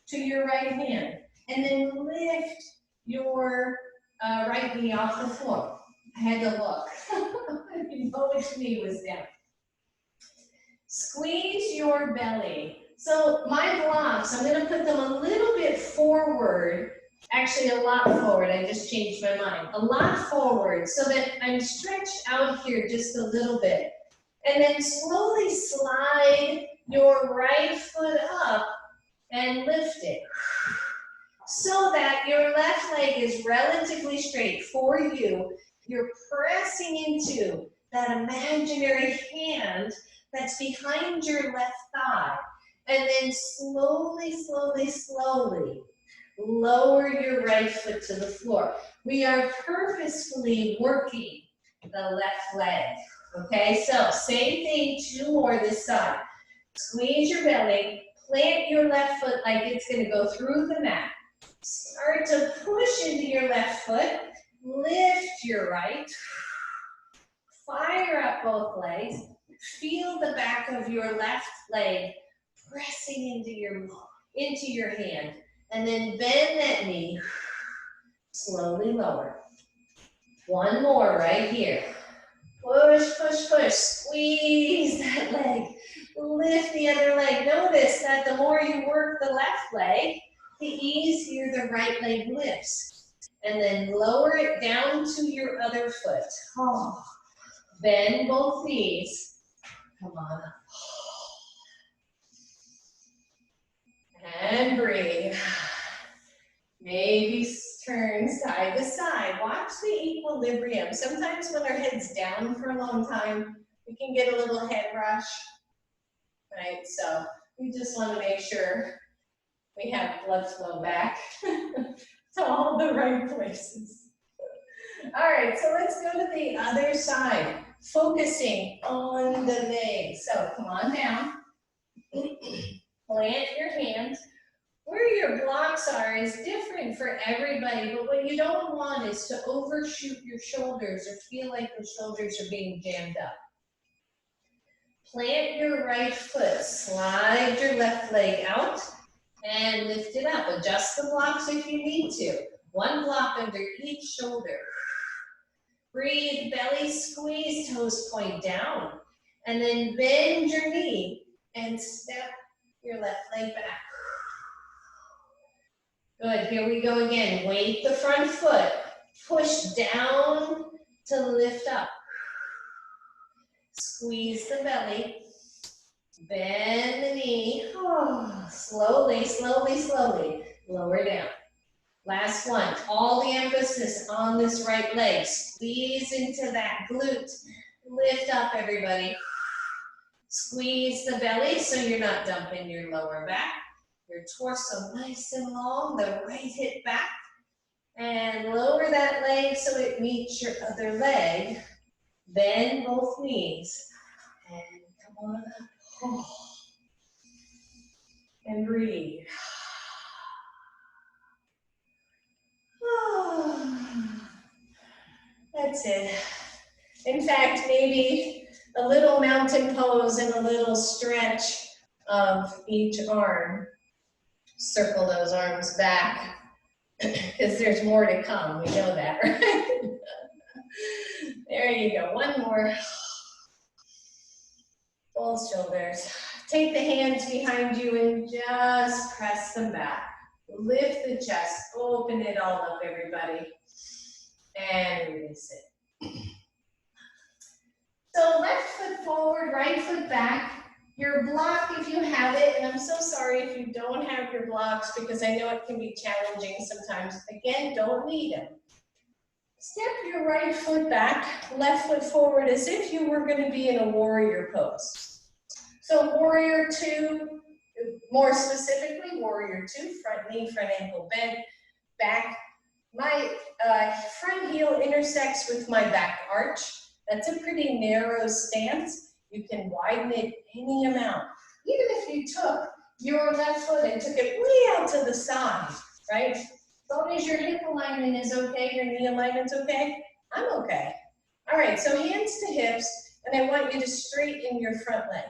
to your right hand. And then lift your right knee off the floor. I had to look. I didn't know which knee was down. Squeeze your belly. So my blocks, I'm going to put them a little bit forward. Actually, a lot forward. I just changed my mind. A lot forward so that I'm stretched out here just a little bit. And then slowly slide your right foot up and lift it. So that your left leg is relatively straight for you. You're pressing into that imaginary hand that's behind your left thigh. And then slowly, slowly, slowly lower your right foot to the floor. We are purposefully working the left leg. Okay, so same thing, 2 more this side. Squeeze your belly, plant your left foot like it's going to go through the mat. Start to push into your left foot, lift your right, fire up both legs, feel the back of your left leg pressing into your hand, and then bend that knee, slowly lower. One more right here. Push, push, push, squeeze that leg, lift the other leg. Notice that the more you work the left leg, the easier the right leg lifts. And then lower it down to your other foot. Oh. Bend both knees. Come on up. And breathe. Maybe turn side to side. Watch the equilibrium. Sometimes when our head's down for a long time, we can get a little head rush. Right? So we just want to make sure we have blood flow back to all the right places. All right, so let's go to the other side, focusing on the legs. So come on down, plant your hands. Where your blocks are is different for everybody, but what you don't want is to overshoot your shoulders or feel like the shoulders are being jammed up. Plant your right foot, slide your left leg out, and lift it up. Adjust the blocks if you need to. One block under each shoulder. Breathe, belly squeeze, toes point down. And then bend your knee and step your left leg back. Good, here we go again. Weight the front foot. Push down to lift up. Squeeze the belly. Bend the knee. Oh, slowly, slowly, slowly. Lower down. Last one. All the emphasis on this right leg. Squeeze into that glute. Lift up, everybody. Squeeze the belly so you're not dumping your lower back. Your torso nice and long, the right hip back. And lower that leg so it meets your other leg. Bend both knees. And come on up. Oh. And breathe. Oh. That's it. In fact, maybe a little mountain pose and a little stretch of each arm. Circle those arms back, because there's more to come. We know that, right? There you go. One more. Both shoulders. Take the hands behind you and just press them back. Lift the chest. Open it all up, everybody. And release it. So left foot forward, right foot back. Your block, if you have it, and I'm so sorry if you don't have your blocks because I know it can be challenging sometimes. Again, don't need them. Step your right foot back, left foot forward as if you were going to be in a warrior pose. So warrior two, more specifically, warrior two, front knee, front ankle bent, back. My front heel intersects with my back arch. That's a pretty narrow stance. You can widen it any amount. Even if you took your left foot and took it way out to the side, right? As long as your hip alignment is okay, your knee alignment's okay, I'm okay. All right, so hands to hips, and I want you to straighten your front leg.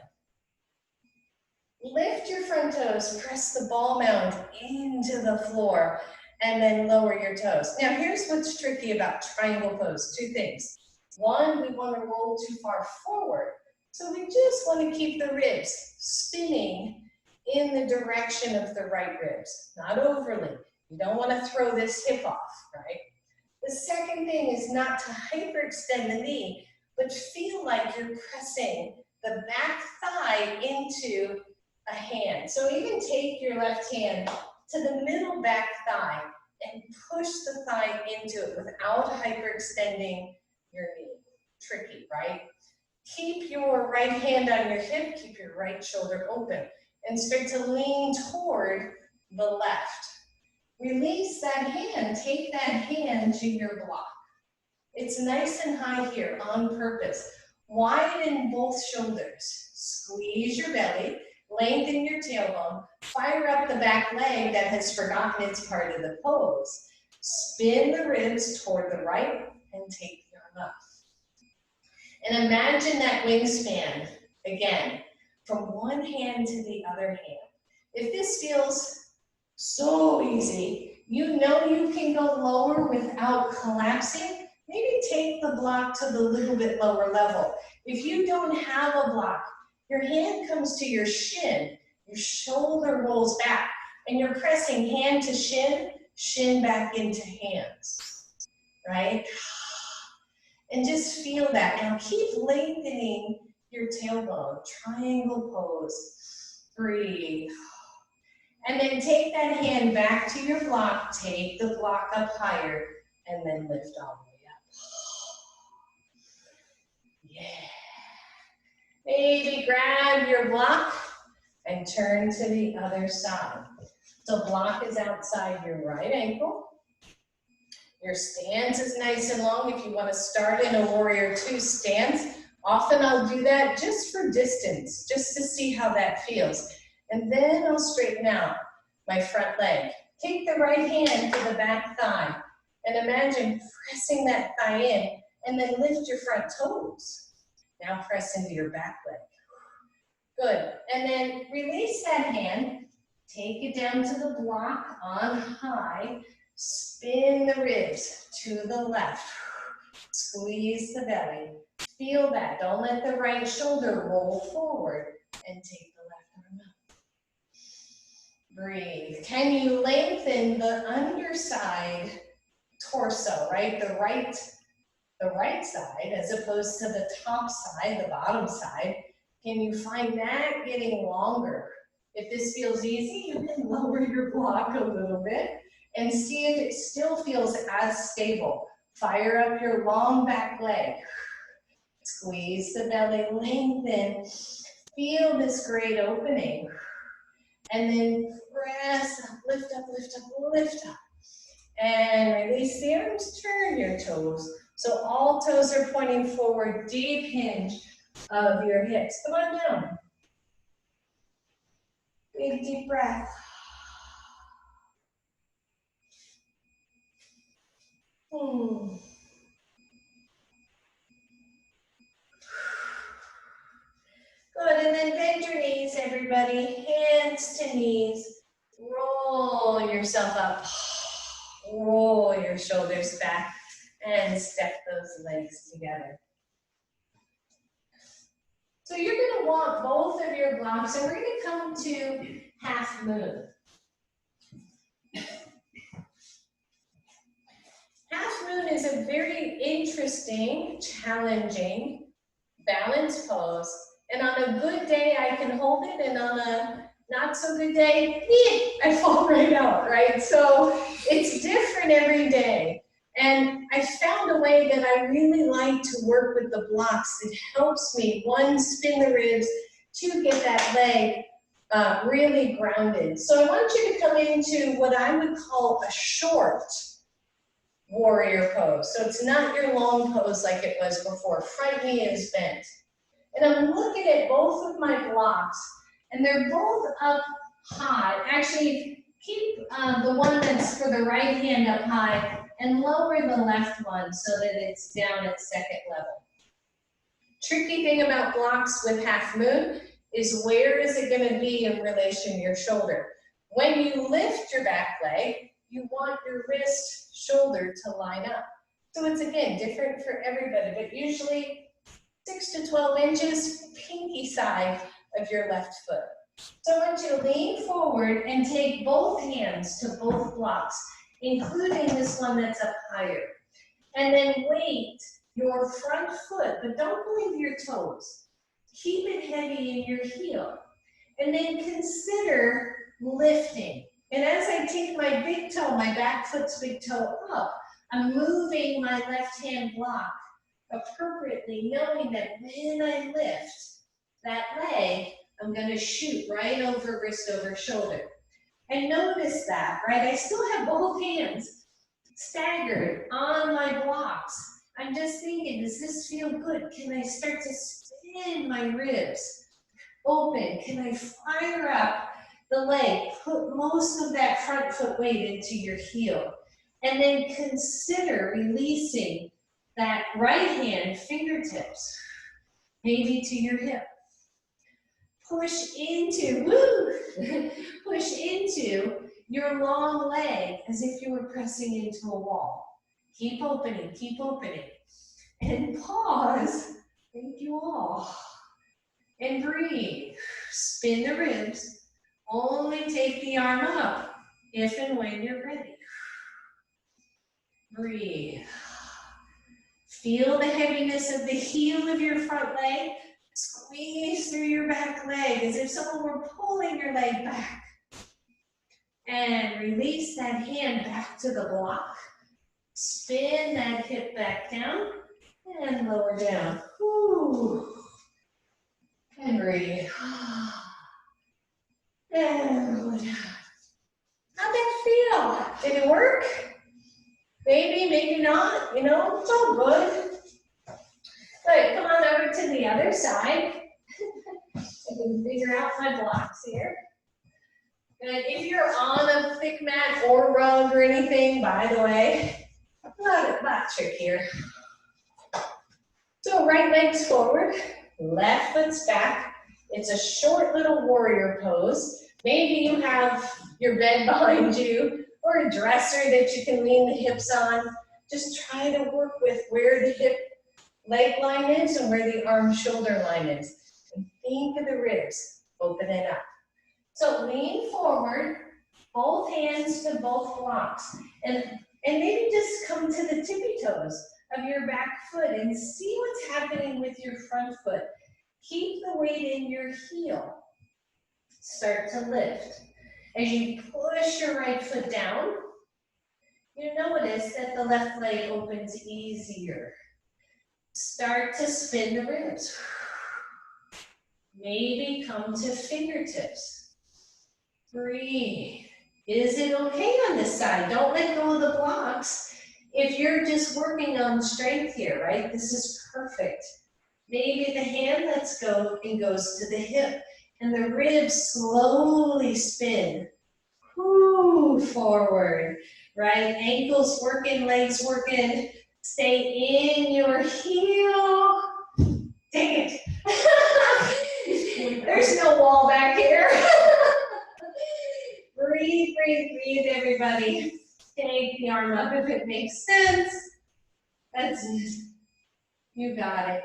Lift your front toes, press the ball mound into the floor, and then lower your toes. Now here's what's tricky about triangle pose, two things. One, we want to roll too far forward. So we just want to keep the ribs spinning in the direction of the right ribs, not overly. You don't want to throw this hip off, right? The second thing is not to hyperextend the knee, but feel like you're pressing the back thigh into a hand. So even take your left hand to the middle back thigh and push the thigh into it without hyperextending your knee. Tricky, right? Keep your right hand on your hip, keep your right shoulder open, and start to lean toward the left. Release that hand, take that hand to your block. It's nice and high here on purpose. Widen both shoulders, squeeze your belly, lengthen your tailbone, fire up the back leg that has forgotten its part of the pose. Spin the ribs toward the right and take the arm up. And imagine that wingspan, again, from one hand to the other hand. If this feels so easy, you know you can go lower without collapsing. Maybe take the block to the little bit lower level. If you don't have a block, your hand comes to your shin, your shoulder rolls back, and you're pressing hand to shin, shin back into hands, right? And just feel that. Now keep lengthening your tailbone, triangle pose. Breathe. And then take that hand back to your block, take the block up higher, and then lift all the way up. Yeah. Maybe grab your block and turn to the other side. So block is outside your right ankle. Your stance is nice and long. If you want to start in a warrior two stance, often I'll do that just for distance, just to see how that feels. And then I'll straighten out my front leg. Take the right hand to the back thigh and imagine pressing that thigh in and then lift your front toes. Now press into your back leg. Good. And then release that hand. Take it down to the block on high. Spin the ribs to the left. Squeeze the belly. Feel that. Don't let the right shoulder roll forward, and take the left arm up. Breathe. Can you lengthen the underside torso, right? The right side as opposed to the top side, the bottom side. Can you find that getting longer? If this feels easy, you can lower your block a little bit and see if it still feels as stable. Fire up your long back leg. Squeeze the belly, lengthen. Feel this great opening. And then press up, lift up, lift up, lift up. And release the arms, turn your toes. So all toes are pointing forward, deep hinge of your hips. Come on down. Big deep breath. Good, and then bend your knees, everybody. Hands to knees. Roll yourself up. Roll your shoulders back and step those legs together. So you're going to want both of your blocks, and we're going to come to half moon. Half moon is a very interesting, challenging, balanced pose. And on a good day, I can hold it, and on a not so good day, I fall right out, right? So it's different every day. And I found a way that I really like to work with the blocks. It helps me, one, spin the ribs, two, get that leg really grounded. So I want you to come into what I would call a short warrior pose. So it's not your long pose like it was before. Front knee is bent. And I'm looking at both of my blocks, and they're both up high. Actually, keep the one that's for the right hand up high and lower the left one so that it's down at second level. Tricky thing about blocks with half moon is where is it going to be in relation to your shoulder. When you lift your back leg, you want your wrist shoulder to line up. So it's, again, different for everybody, but usually 6 to 12 inches, pinky side of your left foot. So I want you to lean forward and take both hands to both blocks, including this one that's up higher. And then weight your front foot, but don't go into your toes. Keep it heavy in your heel. And then consider lifting. And as I take my big toe, my back foot's big toe up, I'm moving my left hand block appropriately, knowing that when I lift that leg, I'm going to shoot right over wrist over shoulder. And notice that, right? I still have both hands staggered on my blocks. I'm just thinking, does this feel good? Can I start to spin my ribs open? Can I fire up the leg? Put most of that front foot weight into your heel. And then consider releasing that right hand fingertips, maybe to your hip. Push into, push into your long leg as if you were pressing into a wall. Keep opening, and pause. Thank you all. And breathe. Spin the ribs. Only take the arm up if and when you're ready. Breathe. Feel the heaviness of the heel of your front leg. Squeeze through your back leg as if someone were pulling your leg back. And release that hand back to the block. Spin that hip back down and lower down. Whew. And breathe. And lower down. How'd that feel? Did it work? Maybe, maybe not. You know, it's all good. Good, come on over to the other side. I can figure out my blocks here. Good, if you're on a thick mat or rug or anything, by the way, not trickier. So right leg's forward, left foot's back. It's a short little warrior pose. Maybe you have your bed behind you or a dresser that you can lean the hips on. Just try to work with where the hip leg line is and where the arm-shoulder line is. And think of the ribs, open it up. So lean forward, both hands to both blocks. And maybe just come to the tippy toes of your back foot and see what's happening with your front foot. Keep the weight in your heel. Start to lift. As you push your right foot down, you notice that the left leg opens easier. Start to spin the ribs. Maybe come to fingertips. Breathe. Is it okay on this side? Don't let go of the blocks. If you're just working on strength here, right? This is perfect. Maybe the hand lets go and goes to the hip, and the ribs slowly spin. Forward, right? Ankles working, legs working. Stay in your heel. Dang it. There's no wall back here. Breathe, breathe, breathe, everybody. Take the arm up if it makes sense. That's it. You got it.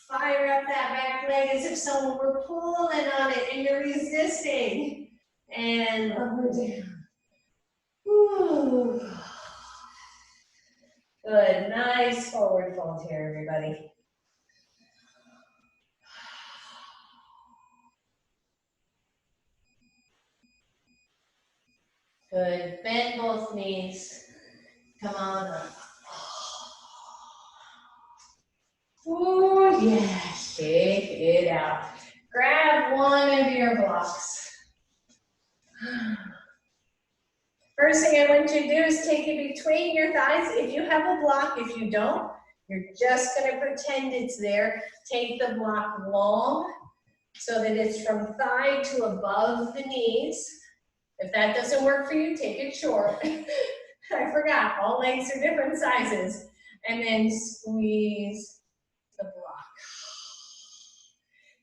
Fire up that back leg as if someone were pulling on it and you're resisting. And lower down. Woo. Good, nice forward fold here, everybody. Good, bend both knees. Come on up. Oh, yeah, shake it out. Grab one of your blocks. First thing I want you to do is take it between your thighs. If you have a block, if you don't, you're just going to pretend it's there. Take the block long so that it's from thigh to above the knees. If that doesn't work for you, take it short. I forgot, all legs are different sizes. And then squeeze the block.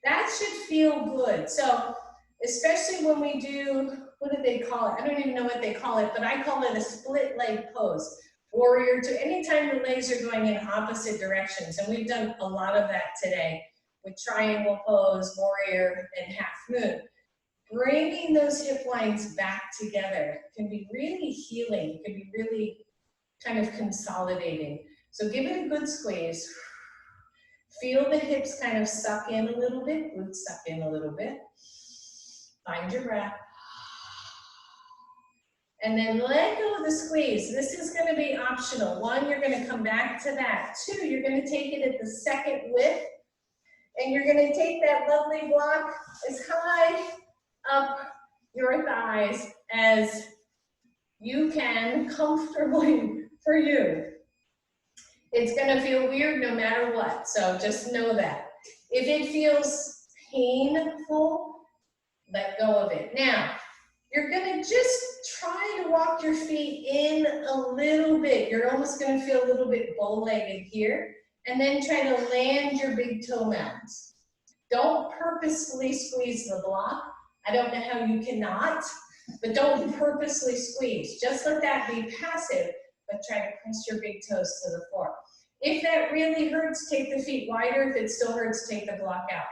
That should feel good. So, especially when we do, what do they call it? I don't even know what they call it, but I call it a split leg pose. Warrior two, anytime the legs are going in opposite directions, and we've done a lot of that today with triangle pose, warrior, and half moon. Bringing those hip lines back together can be really healing, can be really kind of consolidating. So give it a good squeeze. Feel the hips kind of suck in a little bit, glutes suck in a little bit. Find your breath. And then let go of the squeeze. This is going to be optional. One, you're going to come back to that. Two, you're going to take it at the second width. And you're going to take that lovely block as high up your thighs as you can comfortably for you. It's going to feel weird no matter what, so just know that. If it feels painful, let go of it. Now, you're going to just try to walk your feet in a little bit. You're almost going to feel a little bit bow-legged here, and then try to land your big toe mounds. Don't purposefully squeeze the block. I don't know how you cannot, but don't purposely squeeze. Just let that be passive, but try to press your big toes to the floor. If that really hurts, take the feet wider. If it still hurts, take the block out.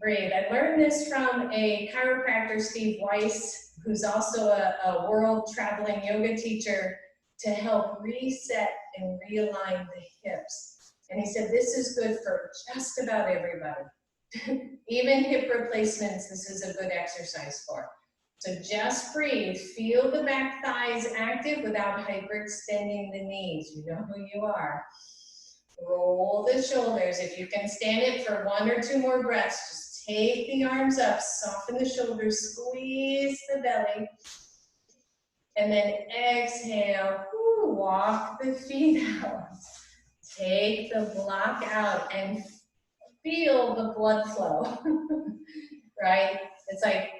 Breathe. I learned this from a chiropractor, Steve Weiss, who's also a world traveling yoga teacher, to help reset and realign the hips. And he said, this is good for just about everybody. Even hip replacements, this is a good exercise for. So just breathe. Feel the back thighs active without hyperextending the knees. You know who you are. Roll the shoulders. If you can stand it for 1 or 2 more breaths, just take the arms up, soften the shoulders, squeeze the belly, and then exhale. Woo, walk the feet out. Take the block out and feel the blood flow, right? It's like,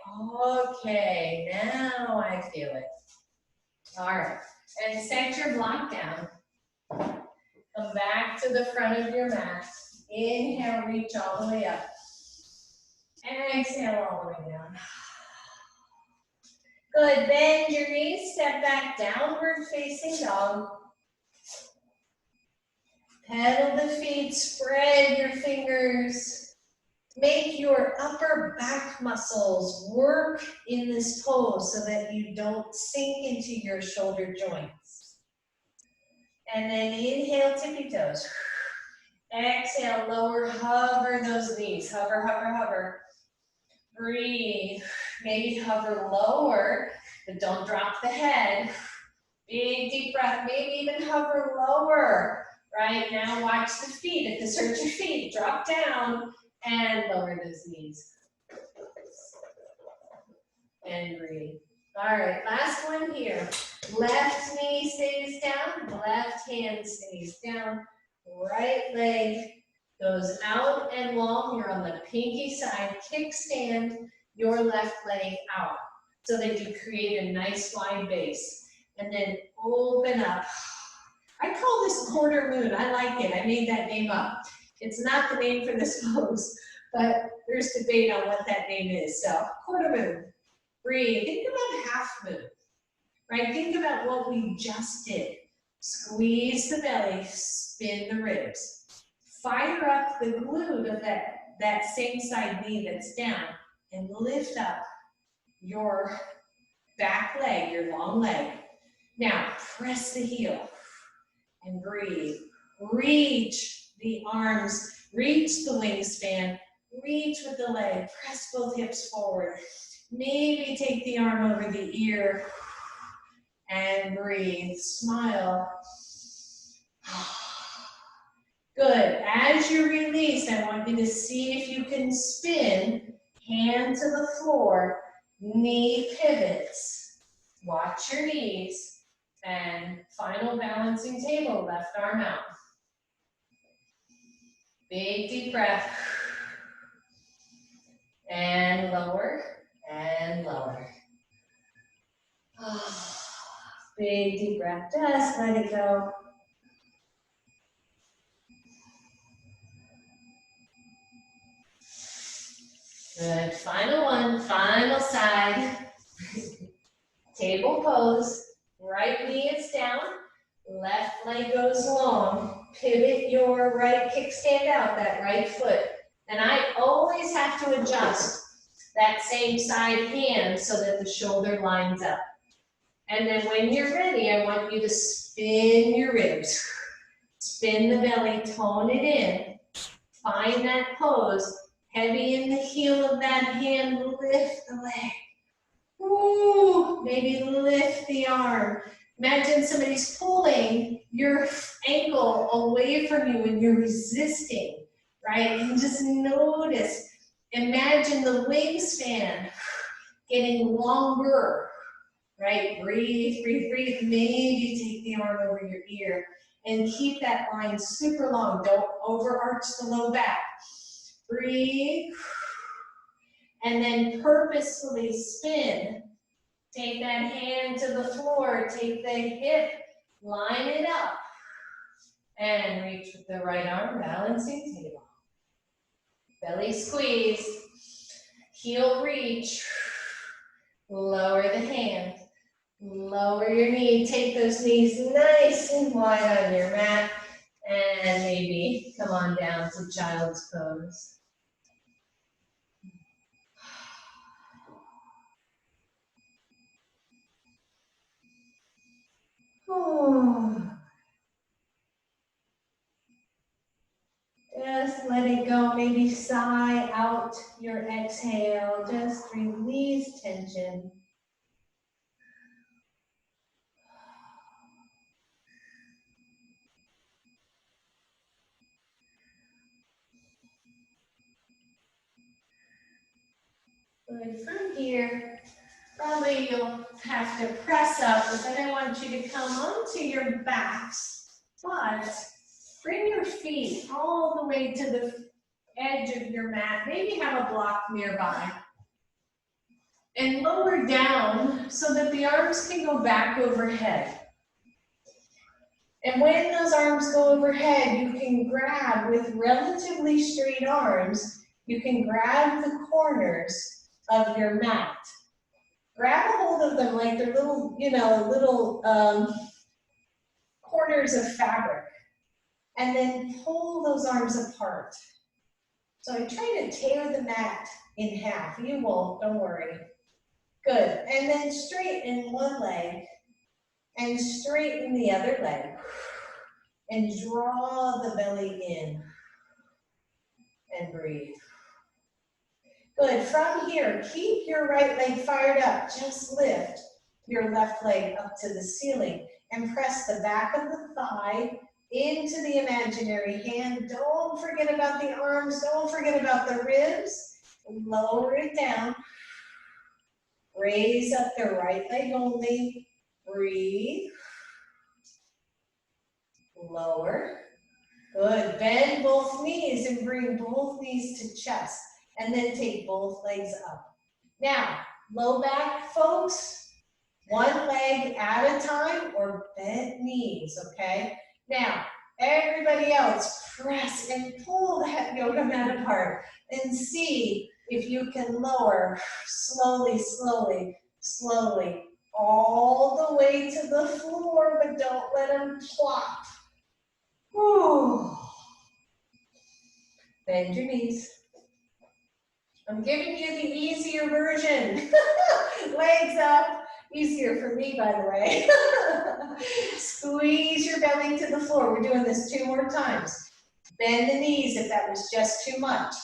okay, now I feel it. All right, and set your block down. Come back to the front of your mat. Inhale, reach all the way up. Exhale all the way down. Good, bend your knees, step back, downward facing dog. Pedal the feet, spread your fingers. Make your upper back muscles work in this pose so that you don't sink into your shoulder joints. And then inhale, tippy toes. Exhale, lower, hover those knees. Hover, hover, hover. Breathe. Maybe hover lower, but don't drop the head. Big deep breath. Maybe even hover lower. Right now, watch the feet. If this hurts your feet, drop down and lower those knees. And breathe. All right, last one here. Left knee stays down, left hand stays down. Right leg goes out and long. You're on the pinky side. Kickstand your left leg out so that you create a nice wide base. And then open up. I call this quarter moon. I like it. I made that name up. It's not the name for this pose, but there's debate on what that name is. So quarter moon. Breathe. Think about half moon. Right? Think about what we just did. Squeeze the belly, spin the ribs. Fire up the glute of that same side knee that's down and lift up your back leg, your long leg. Now, press the heel and breathe. Reach the arms, reach the wingspan, reach with the leg, press both hips forward. Maybe take the arm over the ear and breathe. Smile. Good. As you release, I want you to see if you can spin, hand to the floor, knee pivots. Watch your knees. And final balancing table, left arm out. Big deep breath. And lower, and lower. Big deep breath, just let it go. Good, final one, final side. Table pose, right knee is down, left leg goes long. Pivot your right kickstand out, that right foot. And I always have to adjust that same side hand so that the shoulder lines up. And then when you're ready, I want you to spin your ribs. Spin the belly, tone it in. Find that pose. Heavy in the heel of that hand, lift the leg. Ooh, maybe lift the arm. Imagine somebody's pulling your ankle away from you and you're resisting, right? And just notice. Imagine the wingspan getting longer, right? Breathe, breathe, breathe. Maybe take the arm over your ear and keep that line super long. Don't overarch the low back. Breathe. And then purposefully spin. Take that hand to the floor. Take the hip. Line it up. And reach with the right arm, balancing table. Belly squeeze. Heel reach. Lower the hand. Lower your knee. Take those knees nice and wide on your mat. And maybe come on down to child's pose. Oh. Just let it go. Maybe sigh out your exhale. Just release tension. Good. From here, probably you'll have to press up, but then I want you to come onto your backs. But bring your feet all the way to the edge of your mat. Maybe have a block nearby. And lower down so that the arms can go back overhead. And when those arms go overhead, you can grab with relatively straight arms, you can grab the corners of your mat. Grab a hold of them like they're little, little corners of fabric. And then pull those arms apart. So I try to tear the mat in half. You won't, don't worry. Good. And then straighten one leg and straighten the other leg. And draw the belly in. And breathe. Good. From here, keep your right leg fired up. Just lift your left leg up to the ceiling and press the back of the thigh into the imaginary hand. Don't forget about the arms. Don't forget about the ribs. Lower it down. Raise up the right leg only. Breathe. Lower. Good. Bend both knees and bring both knees to chest. And then take both legs up. Now, low back, folks. One leg at a time or bent knees, okay? Now, everybody else, press and pull that yoga mat apart and see if you can lower slowly, slowly, slowly, all the way to the floor, but don't let them plop. Whew. Bend your knees. I'm giving you the easier version. Legs up. Easier for me, by the way. Squeeze your belly to the floor. We're doing this 2 more times. Bend the knees if that was just too much.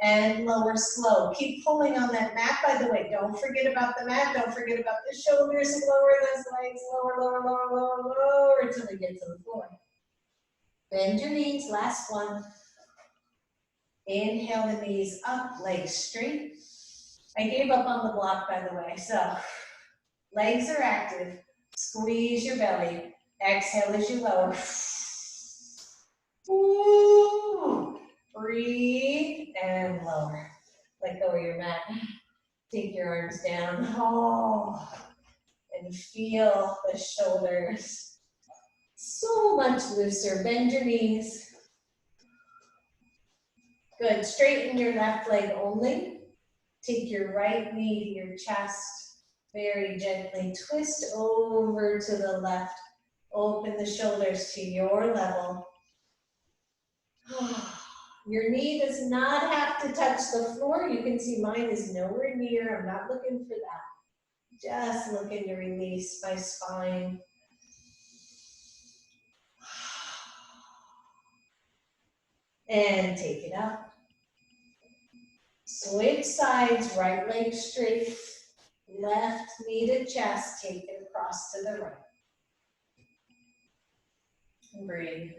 And lower slow. Keep pulling on that mat, by the way. Don't forget about the mat. Don't forget about the shoulders. Lower those legs. Lower, lower, lower, lower, lower until we get to the floor. Bend your knees. Last one. Inhale the knees up, legs straight. I gave up on the block, by the way, so legs are active. Squeeze your belly. Exhale as you lower. Ooh. Breathe and lower. Let go of your mat. Take your arms down. Oh. And feel the shoulders. So much looser. Bend your knees. Good. Straighten your left leg only. Take your right knee to your chest. Very gently twist over to the left. Open the shoulders to your level. Your knee does not have to touch the floor. You can see mine is nowhere near. I'm not looking for that. Just looking to release my spine. And take it up. Switch sides, right leg straight. Left knee to chest, take it across to the right. And breathe.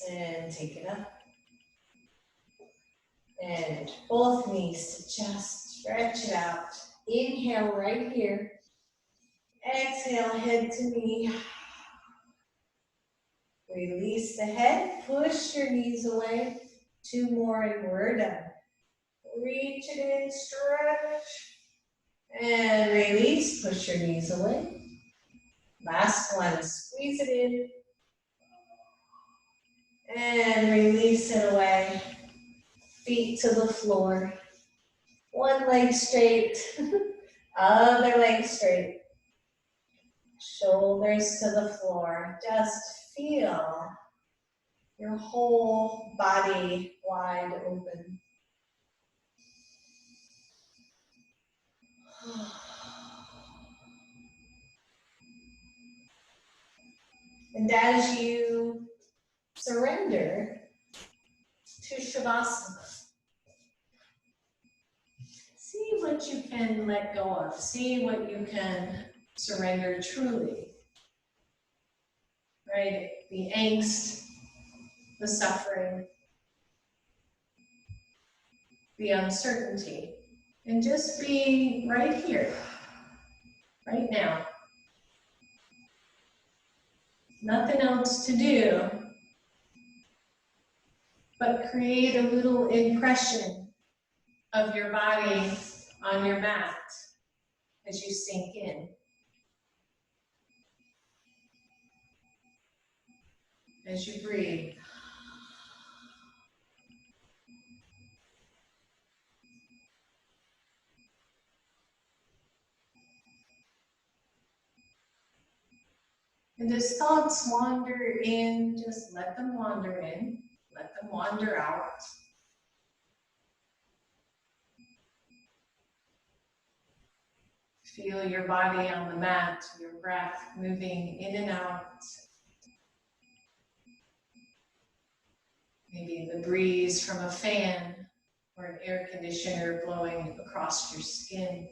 And take it up. And both knees to chest, stretch it out. Inhale right here. Exhale, head to knee. Release the head, push your knees away. 2 more and we're done. Reach it in, stretch. And release, push your knees away. Last one, squeeze it in. And release it away. Feet to the floor. One leg straight, other leg straight. Shoulders to the floor. Just feel your whole body wide open. And as you surrender to Shavasana, see what you can let go of. See what you can surrender truly. Right? The angst, the suffering, the uncertainty. And just be right here, right now. Nothing else to do, but create a little impression of your body on your mat as you sink in. As you breathe. And as thoughts wander in, just let them wander in, let them wander out. Feel your body on the mat, your breath moving in and out. Maybe the breeze from a fan or an air conditioner blowing across your skin.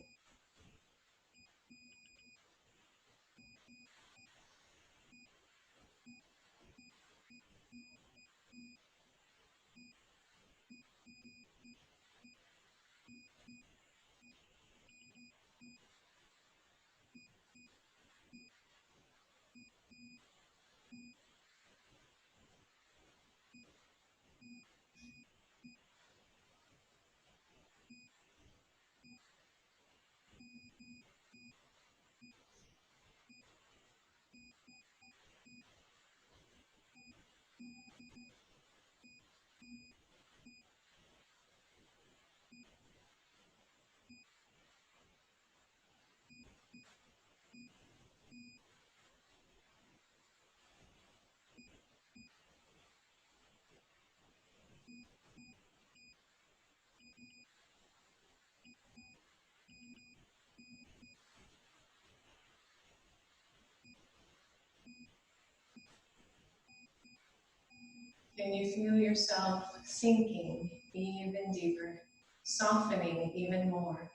Can you feel yourself sinking even deeper, softening even more?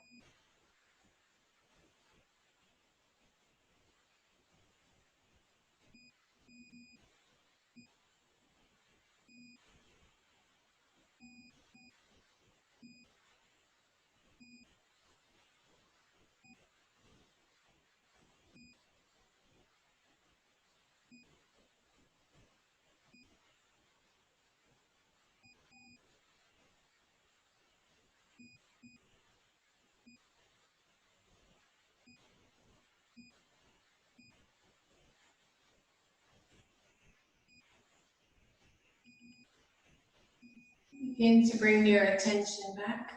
Begin to bring your attention back.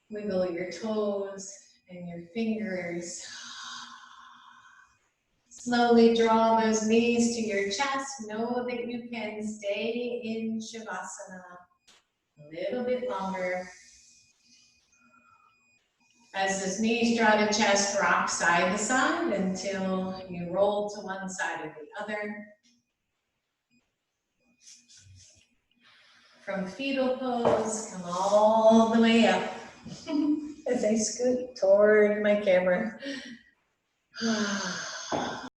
Wiggle your toes and your fingers. Slowly draw those knees to your chest. Know that you can stay in Shavasana a little bit longer. As those knees draw to chest, rock side to side until you roll to one side or the other. From fetal pose, come all the way up as I scoot toward my camera.